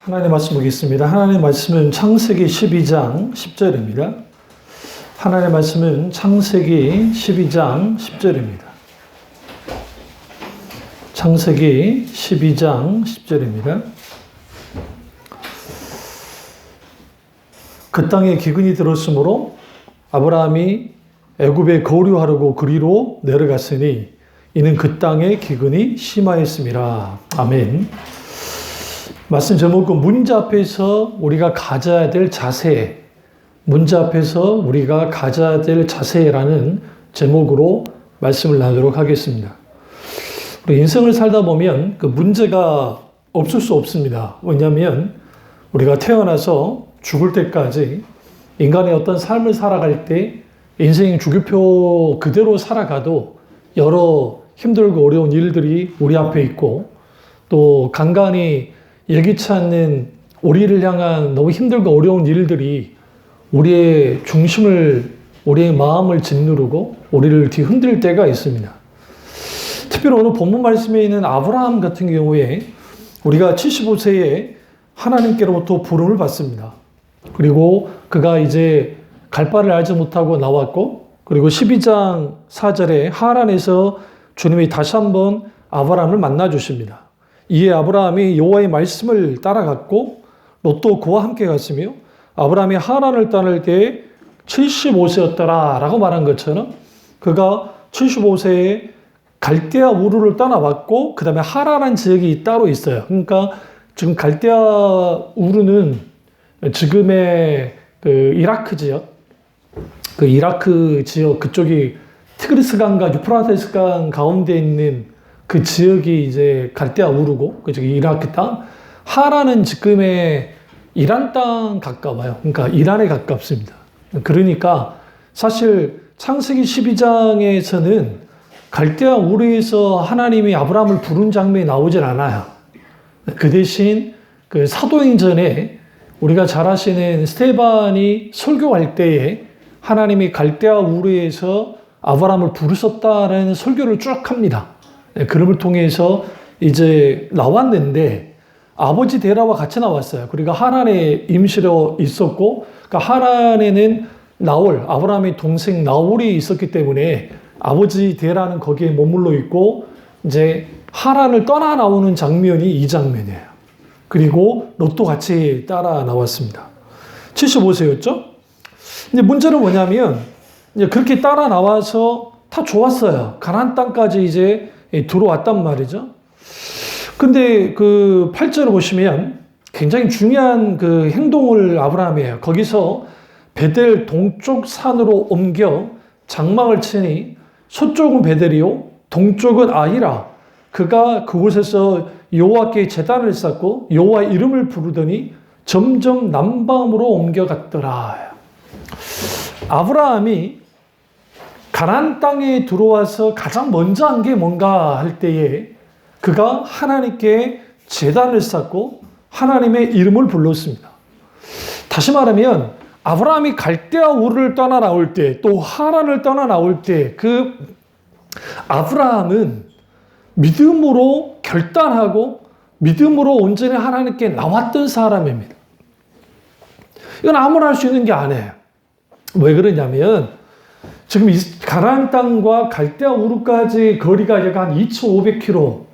하나님의 말씀 보겠습니다. 하나님의 말씀은 창세기 12장 10절입니다. 하나님의 말씀은 창세기 12장 10절입니다. 창세기 12장 10절입니다. 그 땅에 기근이 들었으므로 아브라함이 애굽에 거류하려고 그리로 내려갔으니 이는 그 땅에 기근이 심하였음이라. 아멘. 말씀 제목은 문제 앞에서 우리가 가져야 될 자세, 문제 앞에서 우리가 가져야 될 자세라는 제목으로 말씀을 나누도록 하겠습니다. 우리 인생을 살다 보면 그 문제가 없을 수 없습니다. 왜냐하면 우리가 태어나서 죽을 때까지 인간의 어떤 삶을 살아갈 때 인생 주기표 그대로 살아가도 여러 힘들고 어려운 일들이 우리 앞에 있고 또 간간히 예기치 않는 우리를 향한 너무 힘들고 어려운 일들이 우리의 중심을, 우리의 마음을 짓누르고 우리를 뒤흔들 때가 있습니다. 특별히 오늘 본문 말씀에 있는 아브라함 같은 경우에 우리가 75세에 하나님께로부터 부름을 받습니다. 그리고 그가 이제 갈 바를 알지 못하고 나왔고, 그리고 12장 4절에 하란에서 주님이 다시 한번 아브라함을 만나 주십니다. 이에 아브라함이 여호와의 말씀을 따라갔고 롯도 그와 함께 갔으며 아브라함이 하란을 떠날 때에 75세였더라 라고 말한 것처럼 그가 75세에 갈대아 우르를 떠나왔고 그 다음에 하란한 지역이 따로 있어요. 그러니까 지금 갈대아 우르는 지금의 그 이라크 지역, 그 이라크 지역 그쪽이 티그리스강과 유프라테스강 가운데 있는 그 지역이 이제 갈대아 우르고 그쪽이 이라크 땅, 하란은 지금의 이란 땅 가까워요. 그러니까 이란에 가깝습니다. 그러니까 사실 창세기 12장에서는 갈대아 우르에서 하나님이 아브라함을 부른 장면이 나오질 않아요. 그 대신 그 사도행전에 우리가 잘 아시는 스데반이 설교할 때에 하나님이 갈대아 우르에서 아브라함을 부르셨다는 설교를 쭉 합니다. 그림을 통해서 이제 나왔는데 아버지 데라와 같이 나왔어요. 그러니까 하란에 임시로 있었고, 그러니까 하란에는 나홀, 아브라함의 동생 나홀이 있었기 때문에 아버지 데라는 거기에 머물러 있고 이제 하란을 떠나 나오는 장면이 이 장면이에요. 그리고 롯도 같이 따라 나왔습니다. 75세였죠? 이제 문제는 뭐냐면 이제 그렇게 따라 나와서 다 좋았어요. 가나안 땅까지 이제 들어왔단 말이죠. 근데 그 8절을 보시면 굉장히 중요한 그 행동을 아브라함이 해요. 거기서 베델 동쪽 산으로 옮겨 장막을 치니 서쪽은 베델이요 동쪽은 아이라. 그가 그곳에서 여호와께 제단을 쌓고 여호와 이름을 부르더니 점점 남방으로 옮겨갔더라. 아브라함이 가나안 땅에 들어와서 가장 먼저 한 게 뭔가 할 때에 그가 하나님께 제단을 쌓고 하나님의 이름을 불렀습니다. 다시 말하면 아브라함이 갈대아 우르를 떠나 나올 때 또 하란을 떠나 나올 때 그 아브라함은 믿음으로 결단하고 믿음으로 온전히 하나님께 나왔던 사람입니다. 이건 아무나 할 수 있는 게 아니에요. 왜 그러냐면 지금 가나안 땅과 갈대아 우르까지 거리가 약 한 2,500km,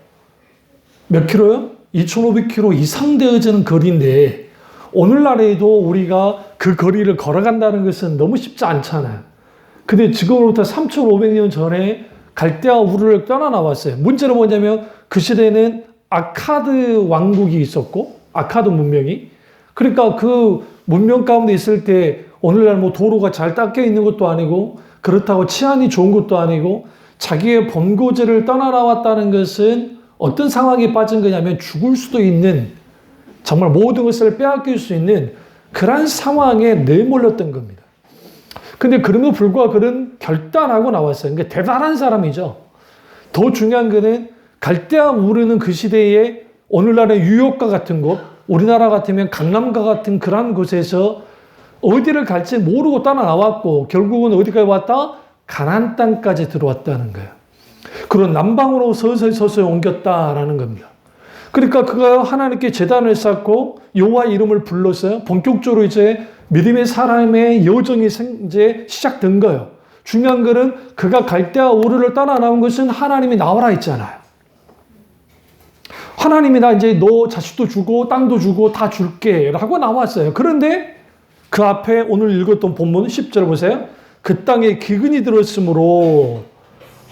몇 킬로요? 2,500km 이상 되어지는 거리인데 오늘날에도 우리가 그 거리를 걸어간다는 것은 너무 쉽지 않잖아요. 근데 지금으로부터 3,500년 전에 갈대아 우르를 떠나 나왔어요. 문제는 뭐냐면 그 시대에는 아카드 왕국이 있었고 아카드 문명이, 그러니까 그 문명 가운데 있을 때 오늘날 뭐 도로가 잘 닦여 있는 것도 아니고 그렇다고 치안이 좋은 것도 아니고 자기의 본고지를 떠나 나왔다는 것은 어떤 상황에 빠진 거냐면 죽을 수도 있는, 정말 모든 것을 빼앗길 수 있는 그런 상황에 내몰렸던 겁니다. 근데 그럼에도 불구하고 그는 결단하고 나왔어요. 그러니까 대단한 사람이죠. 더 중요한 거는 갈대아 우르는 그 시대에 오늘날의 뉴욕과 같은 곳, 우리나라 같으면 강남과 같은 그런 곳에서 어디를 갈지 모르고 떠나 나왔고 결국은 어디까지 왔다? 가나안 땅까지 들어왔다는 거예요. 그런 남방으로 서서히 옮겼다라는 겁니다. 그러니까 그가 하나님께 제단을 쌓고 여호와 이름을 불렀어요. 본격적으로 이제 믿음의 사람의 여정이 이제 시작된 거예요. 중요한 거는 그가 갈대아 우르를 따라 나온 것은 하나님이 나와라 했잖아요. 하나님이 나 이제 너 자식도 주고 땅도 주고 다 줄게 라고 나왔어요. 그런데 그 앞에 오늘 읽었던 본문 10절 보세요. 그 땅에 기근이 들었으므로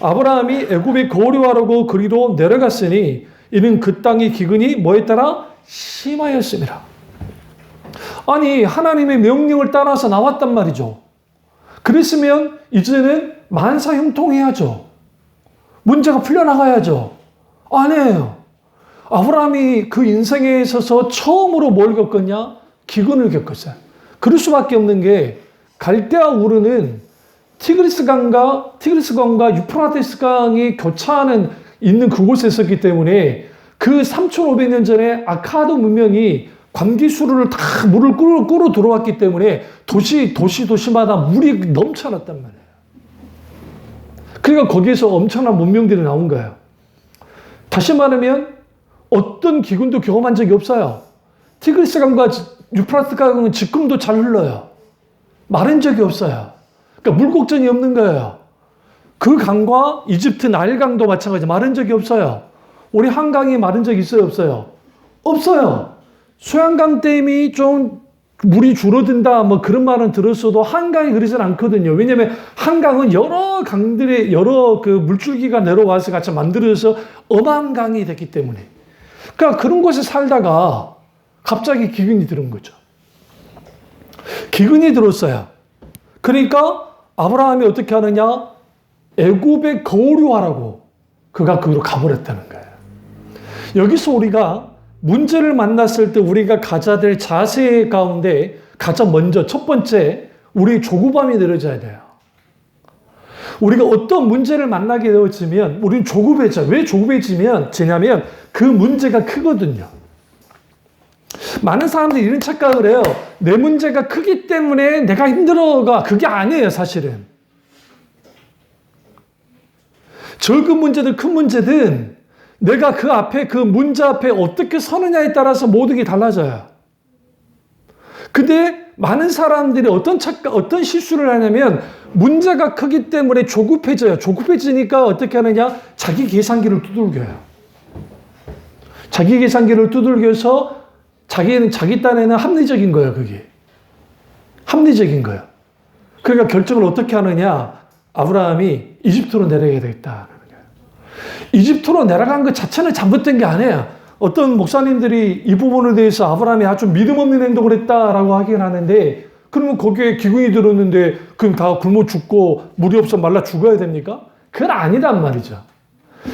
아브라함이 애굽에 거류하려고 그리로 내려갔으니 이는 그 땅의 기근이 뭐에 따라 심하였습니다. 아니 하나님의 명령을 따라서 나왔단 말이죠. 그랬으면 이제는 만사형통해야죠. 문제가 풀려나가야죠. 아니에요. 아브라함이 그 인생에 있어서 처음으로 뭘 겪었냐? 기근을 겪었어요. 그럴 수밖에 없는 게 갈대아 우르는 티그리스 강과 유프라테스 강이 교차하는 있는 그곳에 있었기 때문에 그 3,500년 전에 아카드 문명이 광기수로를 다 물을 끌어 들어왔기 때문에 도시마다 물이 넘쳐났단 말이에요. 그러니까 거기에서 엄청난 문명들이 나온 거예요. 다시 말하면 어떤 기근도 경험한 적이 없어요. 티그리스 강과 유프라테스 강은 지금도 잘 흘러요. 마른 적이 없어요. 그러니까 물곡전이 없는 거예요. 그 강과 이집트 나일강도 마찬가지 마른 적이 없어요. 우리 한강이 마른 적이 있어요? 없어요? 없어요. 소양강 댐이 좀 물이 줄어든다 뭐 그런 말은 들었어도 한강이 그러진 않거든요. 왜냐하면 한강은 여러 강들의 여러 그 물줄기가 내려와서 같이 만들어져서 어마강이 됐기 때문에. 그러니까 그런 곳에 살다가 갑자기 기근이 들은 거죠. 기근이 들었어요. 그러니까 아브라함이 어떻게 하느냐? 애굽에 거류하라고 그가 거기로 가버렸다는 거예요. 여기서 우리가 문제를 만났을 때 우리가 가져야 될 자세 가운데 가장 먼저 첫 번째 우리 조급함이 느껴져야 돼요. 우리가 어떤 문제를 만나게 되었으면 우리는 조급해져요. 왜 조급해지냐면 그 문제가 크거든요. 많은 사람들이 이런 착각을 해요. 내 문제가 크기 때문에 내가 힘들어가 그게 아니에요, 사실은. 적은 문제든 큰 문제든 내가 그 앞에 그 문제 앞에 어떻게 서느냐에 따라서 모든 게 달라져요. 근데 많은 사람들이 어떤 실수를 하냐면 문제가 크기 때문에 조급해져요. 조급해지니까 어떻게 하느냐? 자기 계산기를 두들겨요. 자기 계산기를 두들겨서 자기 딴에는 합리적인 거예요, 그게. 합리적인 거예요. 그러니까 결정을 어떻게 하느냐? 아브라함이 이집트로 내려가야 되겠다. 이집트로 내려간 것 자체는 잘못된 게 아니에요. 어떤 목사님들이 이 부분에 대해서 아브라함이 아주 믿음 없는 행동을 했다라고 하긴 하는데 그러면 거기에 기근이 들었는데 그럼 다 굶어 죽고 물이 없어 말라 죽어야 됩니까? 그건 아니란 말이죠.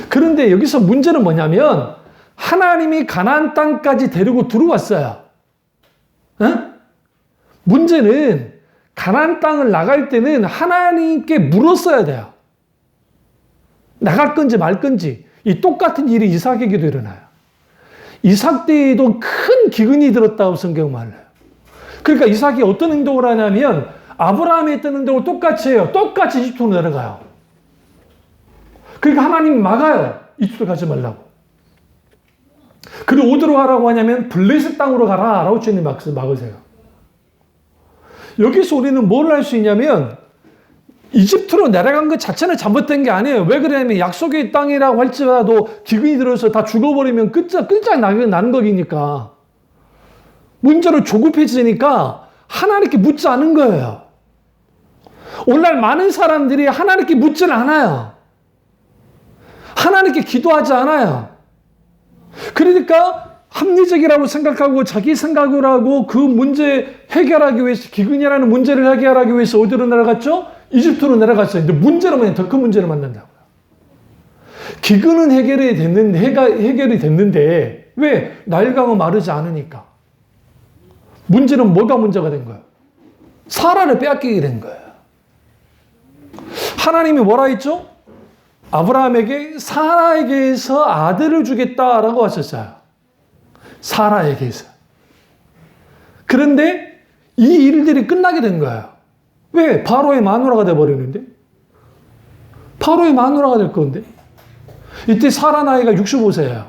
그런데 여기서 문제는 뭐냐면 하나님이 가나안 땅까지 데리고 들어왔어요. 문제는 가나안 땅을 나갈 때는 하나님께 물었어야 돼요. 나갈 건지 말 건지. 이 똑같은 일이 이삭에게도 일어나요. 이삭 때에도 큰 기근이 들었다고 성경은 말해요. 그러니까 이삭이 어떤 행동을 하냐면 아브라함이 했던 행동을 똑같이 해요. 똑같이 이집트로 내려가요. 그러니까 하나님이 막아요. 이집트로 가지 말라고. 그리고 어디로 가라고 하냐면 블레셋 땅으로 가라 라고 주님 막으세요. 여기서 우리는 뭘 할 수 있냐면 이집트로 내려간 것 자체는 잘못된 게 아니에요. 왜 그러냐면 약속의 땅이라고 할지라도 기근이 들어서 다 죽어버리면 끝장나는 거기니까. 문제로 조급해지니까 하나님께 묻지 않은 거예요. 오늘날 많은 사람들이 하나님께 묻지는 않아요. 하나님께 기도하지 않아요. 그러니까 합리적이라고 생각하고 자기 생각을 하고 그 문제 해결하기 위해서 기근이라는 문제를 해결하기 위해서 어디로 내려갔죠? 이집트로 내려갔어요. 근데 문제는 뭐냐? 더 큰 문제를 만난다고요. 기근은 해결이 됐는데 왜? 나일강은 마르지 않으니까. 문제는 뭐가 문제가 된 거예요? 사라를 빼앗기게 된 거예요. 하나님이 뭐라 했죠? 아브라함에게 사라에게서 아들을 주겠다라고 하셨어요. 사라에게서. 그런데 이 일들이 끝나게 된 거예요. 왜? 바로의 마누라가 돼버리는데? 바로의 마누라가 될 건데? 이때 사라 나이가 65세예요.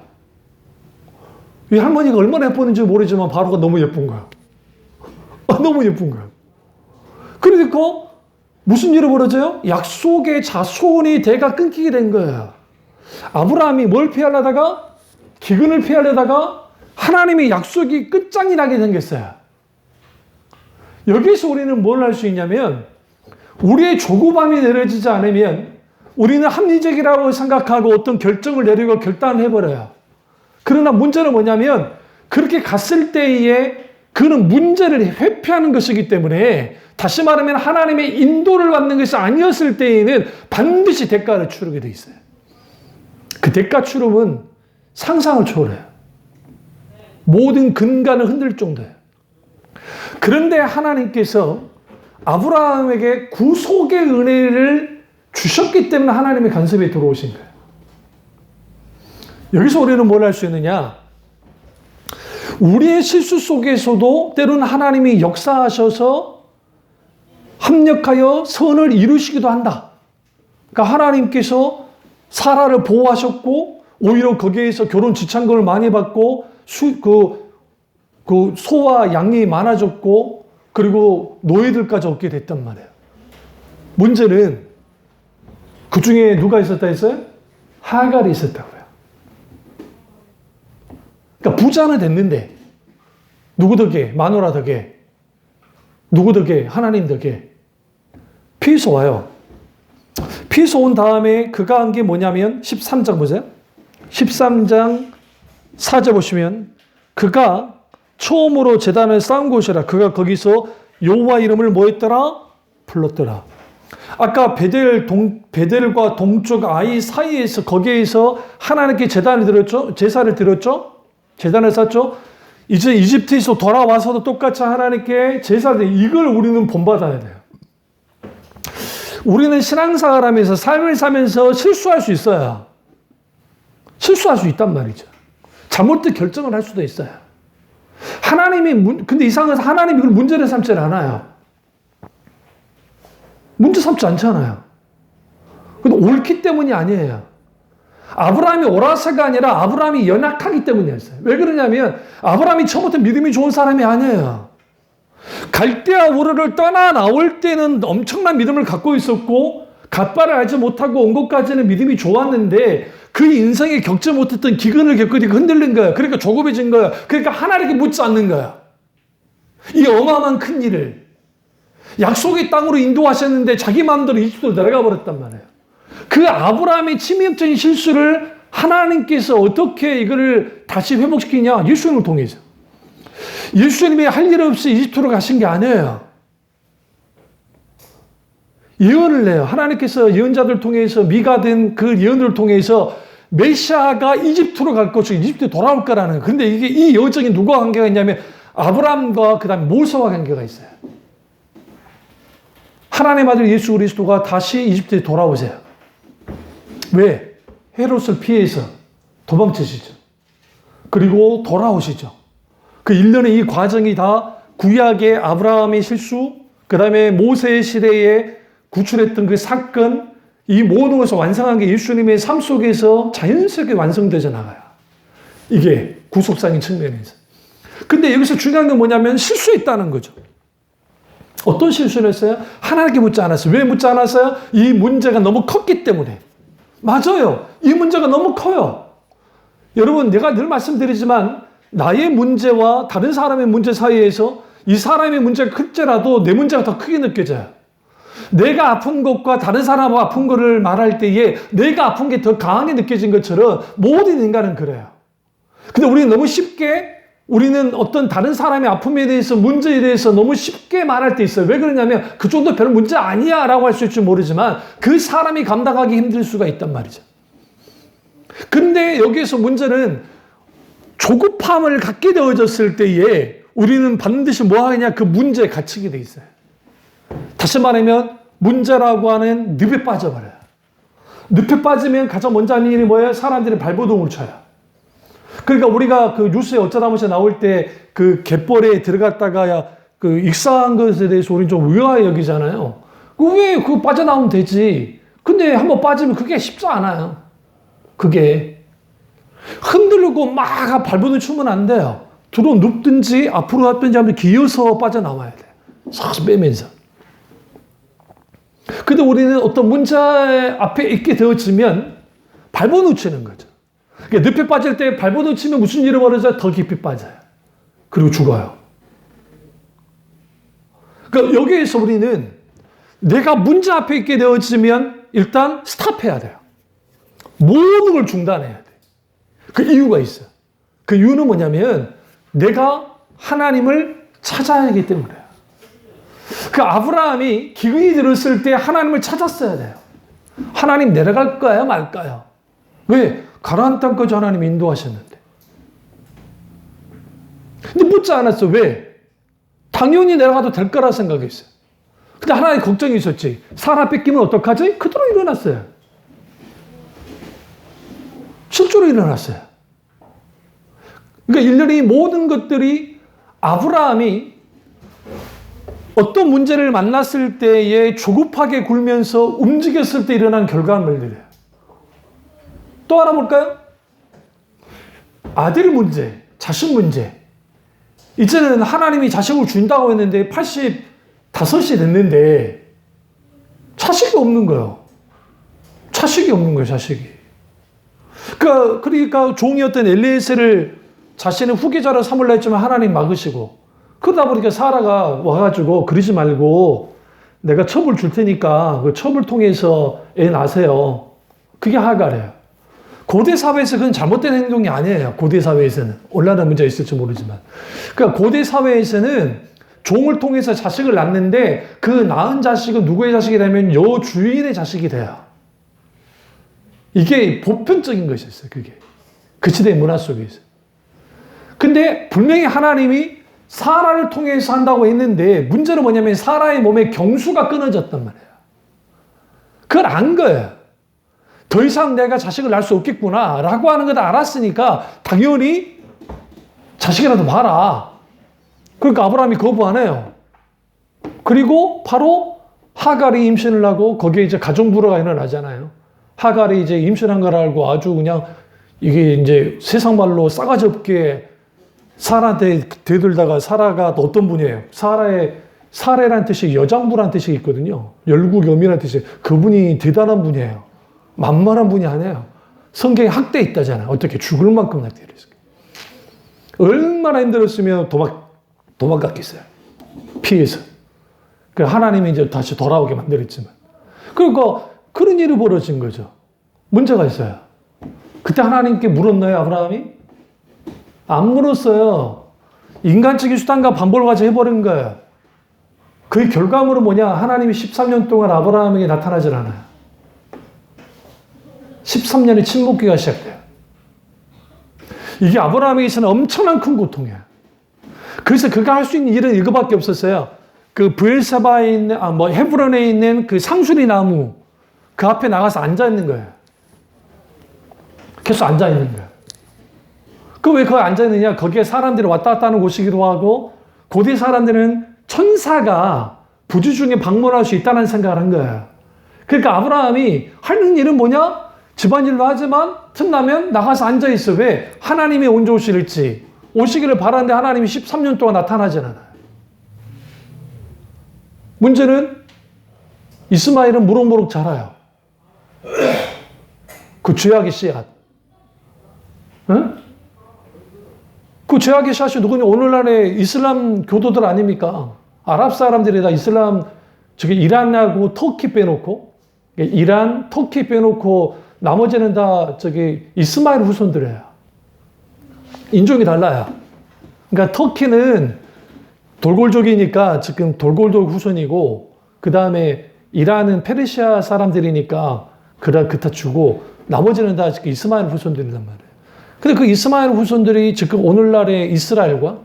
이 할머니가 얼마나 예뻤는지 모르지만 바로가 너무 예쁜 거야. 너무 예쁜 거야. 그러니까 무슨 일이 벌어져요? 약속의 자손이 대가 끊기게 된 거예요. 아브라함이 뭘 피하려다가? 기근을 피하려다가 하나님의 약속이 끝장이 나게 생겼어요. 여기서 우리는 뭘 할 수 있냐면, 우리의 조급함이 내려지지 않으면 우리는 합리적이라고 생각하고 어떤 결정을 내리고 결단을 해버려요. 그러나 문제는 뭐냐면, 그렇게 갔을 때에 그는 문제를 회피하는 것이기 때문에, 다시 말하면 하나님의 인도를 받는 것이 아니었을 때에는 반드시 대가를 치르게 돼 있어요. 그 대가 치름은 상상을 초월해요. 모든 근간을 흔들 정도예요. 그런데 하나님께서 아브라함에게 구속의 은혜를 주셨기 때문에 하나님의 간섭에 들어오신 거예요. 여기서 우리는 뭘 할 수 있느냐? 우리의 실수 속에서도 때로는 하나님이 역사하셔서 합력하여 선을 이루시기도 한다. 그러니까 하나님께서 사라를 보호하셨고, 오히려 거기에서 결혼 지창금을 많이 받고, 소와 양이 많아졌고, 그리고 노예들까지 얻게 됐단 말이에요. 문제는 그 중에 누가 있었다 했어요? 하갈이 있었다고요. 그러니까 부자는 됐는데, 누구 덕에? 마누라 덕에. 누구 덕에? 하나님 덕에. 피해서 와요. 피해서 온 다음에 그가 한 게 뭐냐면, 13장 보세요. 13장 4절 보시면, 그가 처음으로 제단을 쌓은 곳이라. 그가 거기서 여호와 이름을 뭐 했더라? 불렀더라. 아까 베델과 동쪽 아이 사이에서, 거기에서 하나님께 제단을 드렸죠? 제사를 드렸죠? 제단을 쌓죠? 이제 이집트에서 돌아와서도 똑같이 하나님께 제사를, 이걸 우리는 본받아야 돼요. 우리는 신앙생활 하면서 삶을 사면서 실수할 수 있어요. 실수할 수 있단 말이죠. 잘못된 결정을 할 수도 있어요. 근데 이상한 것은 하나님이 이걸 문제를 삼지 않아요. 문제 삼지 않잖아요. 근데 옳기 때문이 아니에요. 아브라함이 옳아서가 아니라 아브라함이 연약하기 때문이었어요. 왜 그러냐면, 아브라함이 처음부터 믿음이 좋은 사람이 아니에요. 갈대아 우르를 떠나 나올 때는 엄청난 믿음을 갖고 있었고, 갓바를 알지 못하고 온 것까지는 믿음이 좋았는데, 그 인생에 겪지 못했던 기근을 겪으니까 흔들린 거예요. 그러니까 조급해진 거예요. 그러니까 하나님께 묻지 않는 거예요. 이 어마어마한 큰 일을. 약속의 땅으로 인도하셨는데 자기 마음대로 이집트로 내려가 버렸단 말이에요. 그 아브라함의 치명적인 실수를 하나님께서 어떻게 이거를 다시 회복시키냐? 예수님을 통해서. 예수님이 할 일 없이 이집트로 가신 게 아니에요. 예언을 내요. 하나님께서 예언자들 통해서, 미가 된 그 예언들을 통해서 메시아가 이집트로 갈 것이고 이집트에 돌아올 거라는 거예요. 그런데 이 여정이 누구와 관계가 있냐면 아브라함과 그 다음에 모세와 관계가 있어요. 하나님 아들 예수 그리스도가 다시 이집트에 돌아오세요. 왜? 헤롯을 피해서 도망치시죠. 그리고 돌아오시죠. 그 일련의 이 과정이 다 구약의 아브라함의 실수, 그 다음에 모세의 시대에 구출했던 그 사건, 이 모든 것을 완성한 게 예수님의 삶 속에서 자연스럽게 완성되져 나가요. 이게 구속상인 측면에서. 근데 여기서 중요한 건 뭐냐면 실수했다는 거죠. 어떤 실수를 했어요? 하나님께 묻지 않았어요. 왜 묻지 않았어요? 이 문제가 너무 컸기 때문에. 맞아요. 이 문제가 너무 커요. 여러분, 내가 늘 말씀드리지만 나의 문제와 다른 사람의 문제 사이에서 이 사람의 문제가 클지라도 내 문제가 더 크게 느껴져요. 내가 아픈 것과 다른 사람 아픈 거를 말할 때에 내가 아픈 게 더 강하게 느껴진 것처럼 모든 인간은 그래요. 근데 우리는 너무 쉽게, 우리는 어떤 다른 사람의 아픔에 대해서, 문제에 대해서 너무 쉽게 말할 때 있어요. 왜 그러냐면 그 정도 별 문제 아니야 라고 할 수 있을지 모르지만 그 사람이 감당하기 힘들 수가 있단 말이죠. 근데 여기에서 문제는 조급함을 갖게 되어졌을 때에 우리는 반드시 뭐 하느냐, 그 문제에 갇히게 돼 있어요. 다시 말하면 문제라고 하는 늪에 빠져버려요. 늪에 빠지면 가장 먼저 하는 일이 뭐예요? 사람들이 발버둥을 쳐요. 그러니까 우리가 그 뉴스에 어쩌다 보니 나올 때 그 갯벌에 들어갔다가 그 익사한 것에 대해서 우리는 좀 의아해 여기잖아요. 왜 그거 빠져나오면 되지? 근데 한번 빠지면 그게 쉽지 않아요. 그게. 흔들고 막 발버둥 치면 안 돼요. 뒤로 눕든지 앞으로 갔든지 하면 기어서 빠져나와야 돼요. 싹 빼면서. 근데 우리는 어떤 문제 앞에 있게 되어지면 발버둥 치는 거죠. 그러니까 늪에 빠질 때 발버둥 치면 무슨 일이 벌어져요? 더 깊이 빠져요. 그리고 죽어요. 그러니까 여기에서 우리는 내가 문제 앞에 있게 되어지면 일단 스탑해야 돼요. 모든 걸 중단해야 돼. 그 이유가 있어요. 그 이유는 뭐냐면 내가 하나님을 찾아야 하기 때문에요. 그 아브라함이 기근이 들었을 때 하나님을 찾았어야 돼요. 하나님 내려갈까요? 말까요? 왜? 가나안 땅까지 하나님 인도하셨는데. 근데 묻지 않았어. 왜? 당연히 내려가도 될 거라 생각했어요. 근데 하나님 걱정이 있었지. 사라 뺏기면 어떡하지? 그대로 일어났어요. 실제로 일어났어요. 그러니까 일일이 모든 것들이 아브라함이 어떤 문제를 만났을 때에 조급하게 굴면서 움직였을 때 일어난 결과물들이에요. 또 하나 볼까요? 아들 문제, 자식 문제. 이제는 하나님이 자식을 준다고 했는데 85이 됐는데 자식이 없는 거예요. 자식이 없는 거예요, 자식이. 그러니까 종이었던 엘리에셀을 자신의 후계자로 삼으려 했지만 하나님 막으시고, 그러다 보니까 사라가 와가지고 그러지 말고 내가 첩을 줄 테니까 그 첩을 통해서 애 낳으세요. 그게 하갈이에요. 고대 사회에서 그건 잘못된 행동이 아니에요. 고대 사회에서는. 오늘날은 문제가 있을지 모르지만. 그러니까 고대 사회에서는 종을 통해서 자식을 낳는데 그 낳은 자식은 누구의 자식이 되면 여주인의 자식이 돼요. 이게 보편적인 것이었어요. 그게. 그 시대의 문화 속에서. 근데 분명히 하나님이 사라를 통해서 한다고 했는데 문제는 뭐냐면 사라의 몸에 경수가 끊어졌단 말이에요. 그걸 안 거예요. 더 이상 내가 자식을 낳을 수 없겠구나 라고 하는 걸 알았으니까 당연히 자식이라도 봐라. 그러니까 아브라함이 거부 안 해요. 그리고 바로 하갈이 임신을 하고 거기에 이제 가정불화가 일어나잖아요. 하갈이 이제 임신한 걸 알고 아주 그냥 이게 이제 세상 말로 싸가지 없게 사라한테 대들다가 사라가 어떤 분이에요? 사례란 뜻이 여장부란 뜻이 있거든요. 열국여미란 뜻이. 그분이 대단한 분이에요. 만만한 분이 아니에요. 성경에 학대 있다잖아요. 어떻게 죽을 만큼 학대를 했어요. 얼마나 힘들었으면 도망갔겠어요. 피해서. 그래서 하나님이 이제 다시 돌아오게 만들었지만. 그러니까 그런 일이 벌어진 거죠. 문제가 있어요. 그때 하나님께 물었나요, 아브라함이? 안 물었어요. 인간적인 수단과 반복을 가지고 해버린 거예요. 그 결과물은 뭐냐? 하나님이 13년 동안 아브라함에게 나타나질 않아요. 13년의 침묵기가 시작돼요. 이게 아브라함에게서는 엄청난 큰 고통이에요. 그래서 그가 할 수 있는 일은 이거밖에 없었어요. 그 브엘사바에 있는, 헤브론에 있는 그 상수리 나무, 그 앞에 나가서 앉아 있는 거예요. 계속 앉아 있는 거예요. 왜 거기 앉아 있느냐? 거기에 사람들이 왔다 갔다 하는 곳이기도 하고, 고대 사람들은 천사가 부주 중에 방문할 수 있다는 생각을 한 거예요. 그러니까 아브라함이 하는 일은 뭐냐? 집안일도 하지만 틈나면 나가서 앉아있어. 왜? 하나님이 언제 오시기를 바라는데 하나님이 13년 동안 나타나지 않아요. 문제는 이스마엘은 무럭무럭 자라요. 그 죄악의 씨앗. 응? 그 죄악의 씨앗이 누구냐? 오늘날의 이슬람 교도들 아닙니까? 아랍 사람들이 다 이슬람, 이란하고 터키 빼놓고, 이란, 터키 빼놓고 나머지는 다 이스마엘 후손들이에요. 인종이 달라요. 그러니까 터키는 돌골족이니까 지금 돌골족 후손이고, 그 다음에 이란은 페르시아 사람들이니까 그다 주고, 나머지는 다 이스마엘 후손들이란 말이에요. 근데 그 이스마엘 후손들이 지금 오늘날의 이스라엘과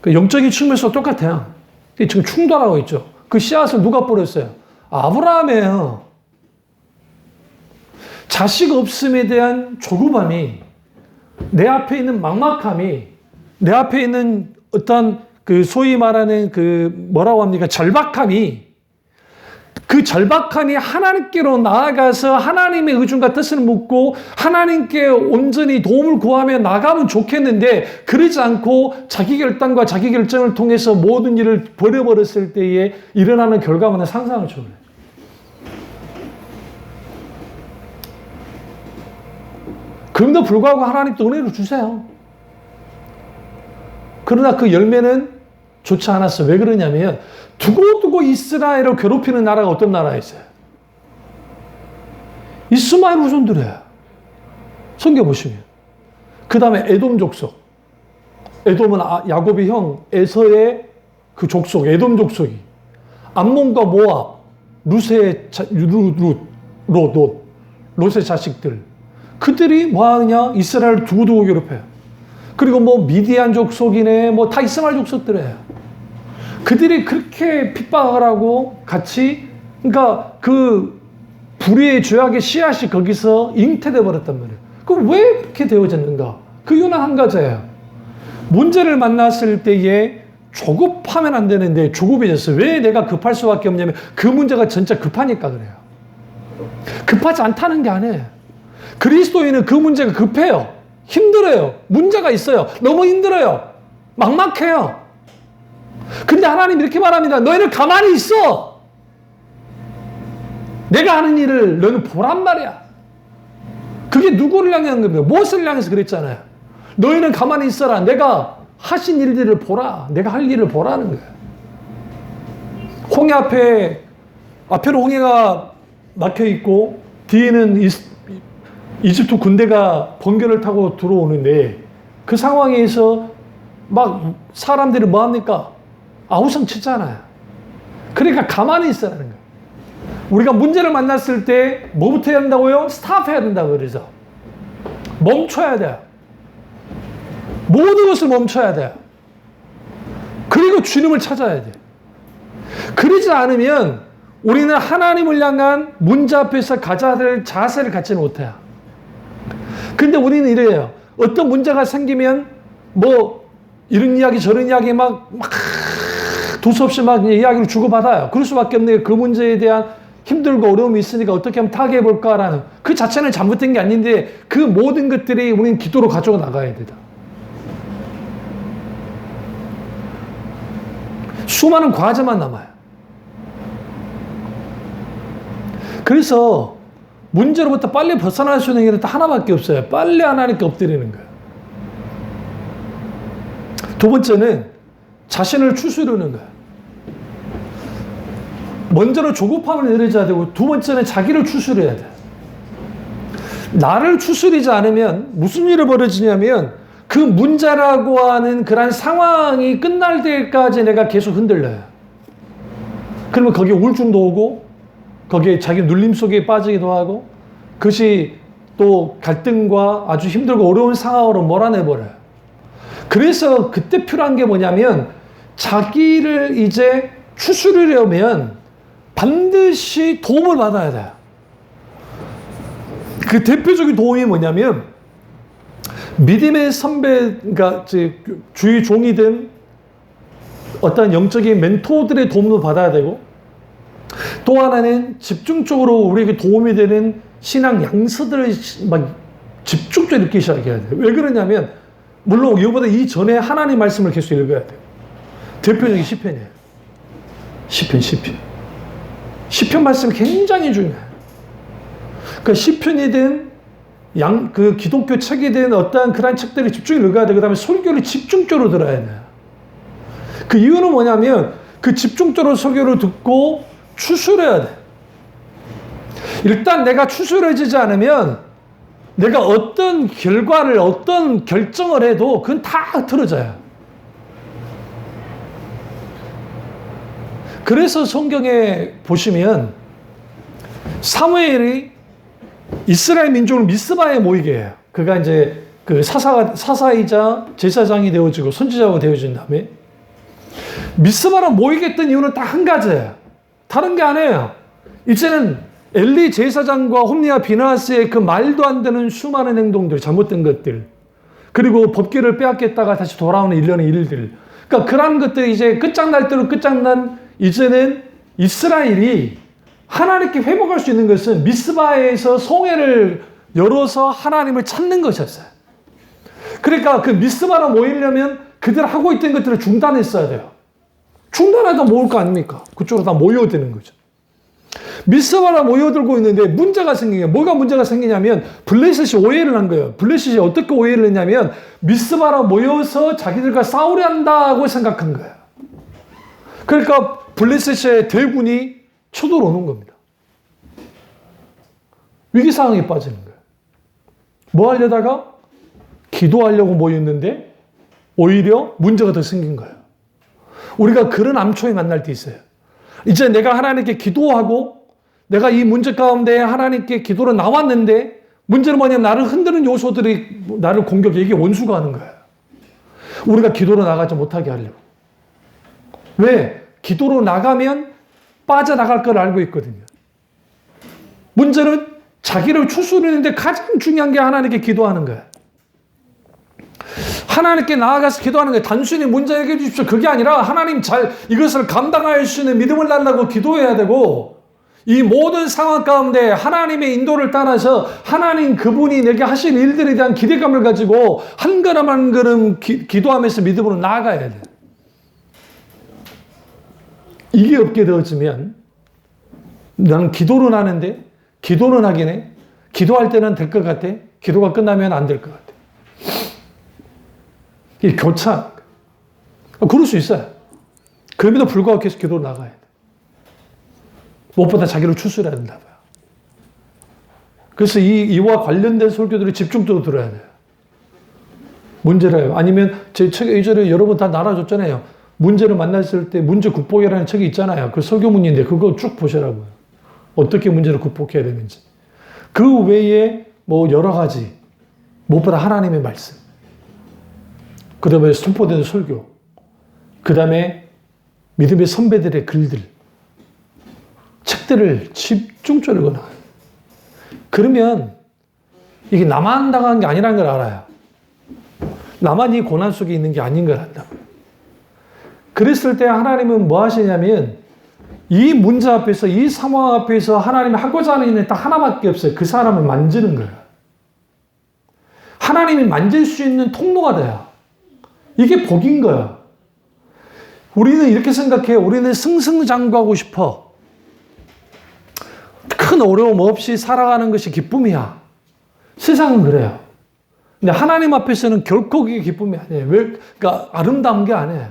그 영적인 측면에서 똑같아요. 지금 충돌하고 있죠. 그 씨앗을 누가 뿌렸어요? 아브라함이에요. 자식 없음에 대한 조급함이, 내 앞에 있는 막막함이, 내 앞에 있는 어떤 그 소위 말하는 그 뭐라고 합니까? 절박함이 그 절박함이 하나님께로 나아가서 하나님의 의중과 뜻을 묻고 하나님께 온전히 도움을 구하며 나가면 좋겠는데 그러지 않고 자기 결단과 자기 결정을 통해서 모든 일을 버려버렸을 때에 일어나는 결과만은 상상을 초월해요. 그럼에도 불구하고 하나님도 은혜를 주세요. 그러나 그 열매는 좋지 않았어. 왜 그러냐면 두고두고 이스라엘을 괴롭히는 나라가 어떤 나라였어요? 이스마엘 후손들이에요. 성경 보시면. 그 다음에 에돔 족속. 에돔은 야곱의 형 에서의 그 족속, 에돔 족속이. 암몬과 모압, 롯의 자식들. 그들이 뭐 하느냐? 이스라엘을 두고두고 괴롭혀요. 그리고 뭐 미디안 족속이네, 뭐 다 이스마엘 족속들이에요. 그들이 그렇게 핍박을 하고 같이, 그러니까 그 불의의 죄악의 씨앗이 거기서 잉태돼 버렸단 말이에요. 그럼 왜 이렇게 되어졌는가? 그 이유는 한 가지예요. 문제를 만났을 때에 조급하면 안 되는데 조급해졌어요. 왜 내가 급할 수밖에 없냐면 그 문제가 진짜 급하니까 그래요. 급하지 않다는 게 아니에요. 그리스도인은 그 문제가 급해요. 힘들어요. 문제가 있어요. 너무 힘들어요. 막막해요. 근데 하나님 이렇게 말합니다. 너희는 가만히 있어. 내가 하는 일을 너는 보란 말이야. 그게 누구를 향한 겁니까? 무엇을 향해서 그랬잖아요. 너희는 가만히 있어라. 내가 하신 일들을 보라. 내가 할 일을 보라는 거예요. 홍해 앞에는 홍해가 막혀 있고 뒤에는 이집트 군대가 번개를 타고 들어오는데 그 상황에서 막 사람들이 뭐 합니까? 아우성 치잖아요. 그러니까 가만히 있어라는 거예요. 우리가 문제를 만났을 때 뭐부터 해야 된다고요? 스탑해야 된다고 그러죠. 멈춰야 돼요. 모든 것을 멈춰야 돼요. 그리고 주님을 찾아야 돼요. 그러지 않으면 우리는 하나님을 향한 문제 앞에서 가져야 될 자세를 갖지 못해요. 근데 우리는 이래요. 어떤 문제가 생기면 뭐 이런 이야기 저런 이야기 막 두서없이 막 이야기를 주고받아요. 그럴 수밖에 없네요. 그 문제에 대한 힘들고 어려움이 있으니까 어떻게 하면 타개해 볼까라는 그 자체는 잘못된 게 아닌데 그 모든 것들이 우리는 기도로 가지고 나가야 된다. 수많은 과제만 남아요. 그래서 문제로부터 빨리 벗어날 수 있는 길은 하나밖에 없어요. 빨리 하나님께 엎드리는 거예요. 두 번째는 자신을 추스르는 거예요. 먼저는 조급함을 내려줘야 되고 두 번째는 자기를 추스려야 돼요. 나를 추스리지 않으면 무슨 일이 벌어지냐면 그 문제라고 하는 그런 상황이 끝날 때까지 내가 계속 흔들려요. 그러면 거기에 우울증도 오고 거기에 자기 눌림 속에 빠지기도 하고 그것이 또 갈등과 아주 힘들고 어려운 상황으로 몰아내버려요. 그래서 그때 필요한 게 뭐냐면 자기를 이제 추스르려면 반드시 도움을 받아야 돼요. 그 대표적인 도움이 뭐냐면 믿음의 선배, 그러니까 주의 종이든 어떤 영적인 멘토들의 도움도 받아야 되고 또 하나는 집중적으로 우리에게 도움이 되는 신앙 양서들을 막 집중적으로 읽기 시작해야 돼요. 왜 그러냐면 물론 이거보다 이전에 하나님 말씀을 계속 읽어야 돼요. 대표적인 시편이에요. 시편 말씀이 굉장히 중요해요. 그러니까 시편이든 그 기독교 책이든 어떠한 그런 책들을 집중히 읽어야 돼요. 그 다음에 설교를 집중적으로 들어야 돼요. 그 이유는 뭐냐면 그 집중적으로 설교를 듣고 추스려야 돼. 일단 내가 추스려지지 않으면 내가 어떤 결과를 어떤 결정을 해도 그건 다 흐트러져요. 그래서 성경에 보시면 사무엘이 이스라엘 민족을 미스바에 모이게 해요. 그가 이제 그 사사이자 제사장이 되어지고 선지자가 되어진 다음에 미스바로 모이게 했던 이유는 딱 한 가지예요. 다른 게 아니에요. 이제는 엘리 제사장과 홈리와 비나스의 그 말도 안 되는 수많은 행동들, 잘못된 것들, 그리고 법궤를 빼앗겼다가 다시 돌아오는 일련의 일들. 그러니까 그런 것들이 이제 끝장날 대로 끝장난 이제는 이스라엘이 하나님께 회복할 수 있는 것은 미스바에서 성회를 열어서 하나님을 찾는 것이었어요. 그러니까 그 미스바로 모이려면 그들 하고 있던 것들을 중단했어야 돼요. 중단하다 모을 거 아닙니까? 그쪽으로 다 모여드는 거죠. 미스바라 모여들고 있는데 문제가 생긴 거예요. 뭐가 문제가 생기냐면 블레셋이 오해를 한 거예요. 블레셋이 어떻게 오해를 했냐면 미스바라 모여서 자기들과 싸우려 한다고 생각한 거예요. 그러니까 블레셋의 대군이 쳐들어오는 겁니다. 위기 상황에 빠지는 거예요. 뭐 하려다가 기도하려고 모였는데 오히려 문제가 더 생긴 거예요. 우리가 그런 암초에 만날 때 있어요. 이제 내가 하나님께 기도하고 내가 이 문제 가운데 하나님께 기도로 나왔는데 문제는 뭐냐면 나를 흔드는 요소들이 나를 공격해. 이게 원수가 하는 거예요. 우리가 기도로 나가지 못하게 하려고. 왜? 기도로 나가면 빠져나갈 걸 알고 있거든요. 문제는 자기를 추스르는데 가장 중요한 게 하나님께 기도하는 거예요. 하나님께 나아가서 기도하는 거예요. 단순히 문제 해결해 주십시오. 그게 아니라 하나님 이것을 감당할 수 있는 믿음을 달라고 기도해야 되고 이 모든 상황 가운데 하나님의 인도를 따라서 하나님 그분이 내게 하신 일들에 대한 기대감을 가지고 한 걸음 한 걸음 기도하면서 믿음으로 나아가야 돼요. 이게 없게 되어지면 나는 기도는 하는데 기도는 하긴 해. 기도할 때는 될 것 같아. 기도가 끝나면 안 될 것 같아. 이 교차. 그럴 수 있어요. 그럼에도 불구하고 계속 기도로 나가야 돼. 무엇보다 자기를 추스려야 된다 봐요. 그래서 이와 관련된 설교들을 집중적으로 들어야 돼요. 문제래요. 아니면 제 책에 예전에 여러분 다 나눠줬잖아요. 문제를 만났을 때 문제 극복이라는 책이 있잖아요. 그 설교문인데 그거 쭉 보시라고요. 어떻게 문제를 극복해야 되는지. 그 외에 뭐 여러 가지. 무엇보다 하나님의 말씀. 그 다음에 선포되는 설교. 그 다음에 믿음의 선배들의 글들. 책들을 집중적으로 읽어놔요. 그러면 이게 나만 당한 게 아니라는 걸 알아요. 나만 이 고난 속에 있는 게 아닌 걸 안다고요. 그랬을 때 하나님은 뭐 하시냐면 이 문제 앞에서 이 상황 앞에서 하나님이 하고자 하는 일은 딱 하나밖에 없어요. 그 사람을 만지는 거예요. 하나님이 만질 수 있는 통로가 돼요. 이게 복인 거야. 우리는 이렇게 생각해요. 우리는 승승장구하고 싶어. 큰 어려움 없이 살아가는 것이 기쁨이야. 세상은 그래요. 근데 하나님 앞에서는 결코 그게 기쁨이 아니에요. 그러니까 아름다운 게 아니에요.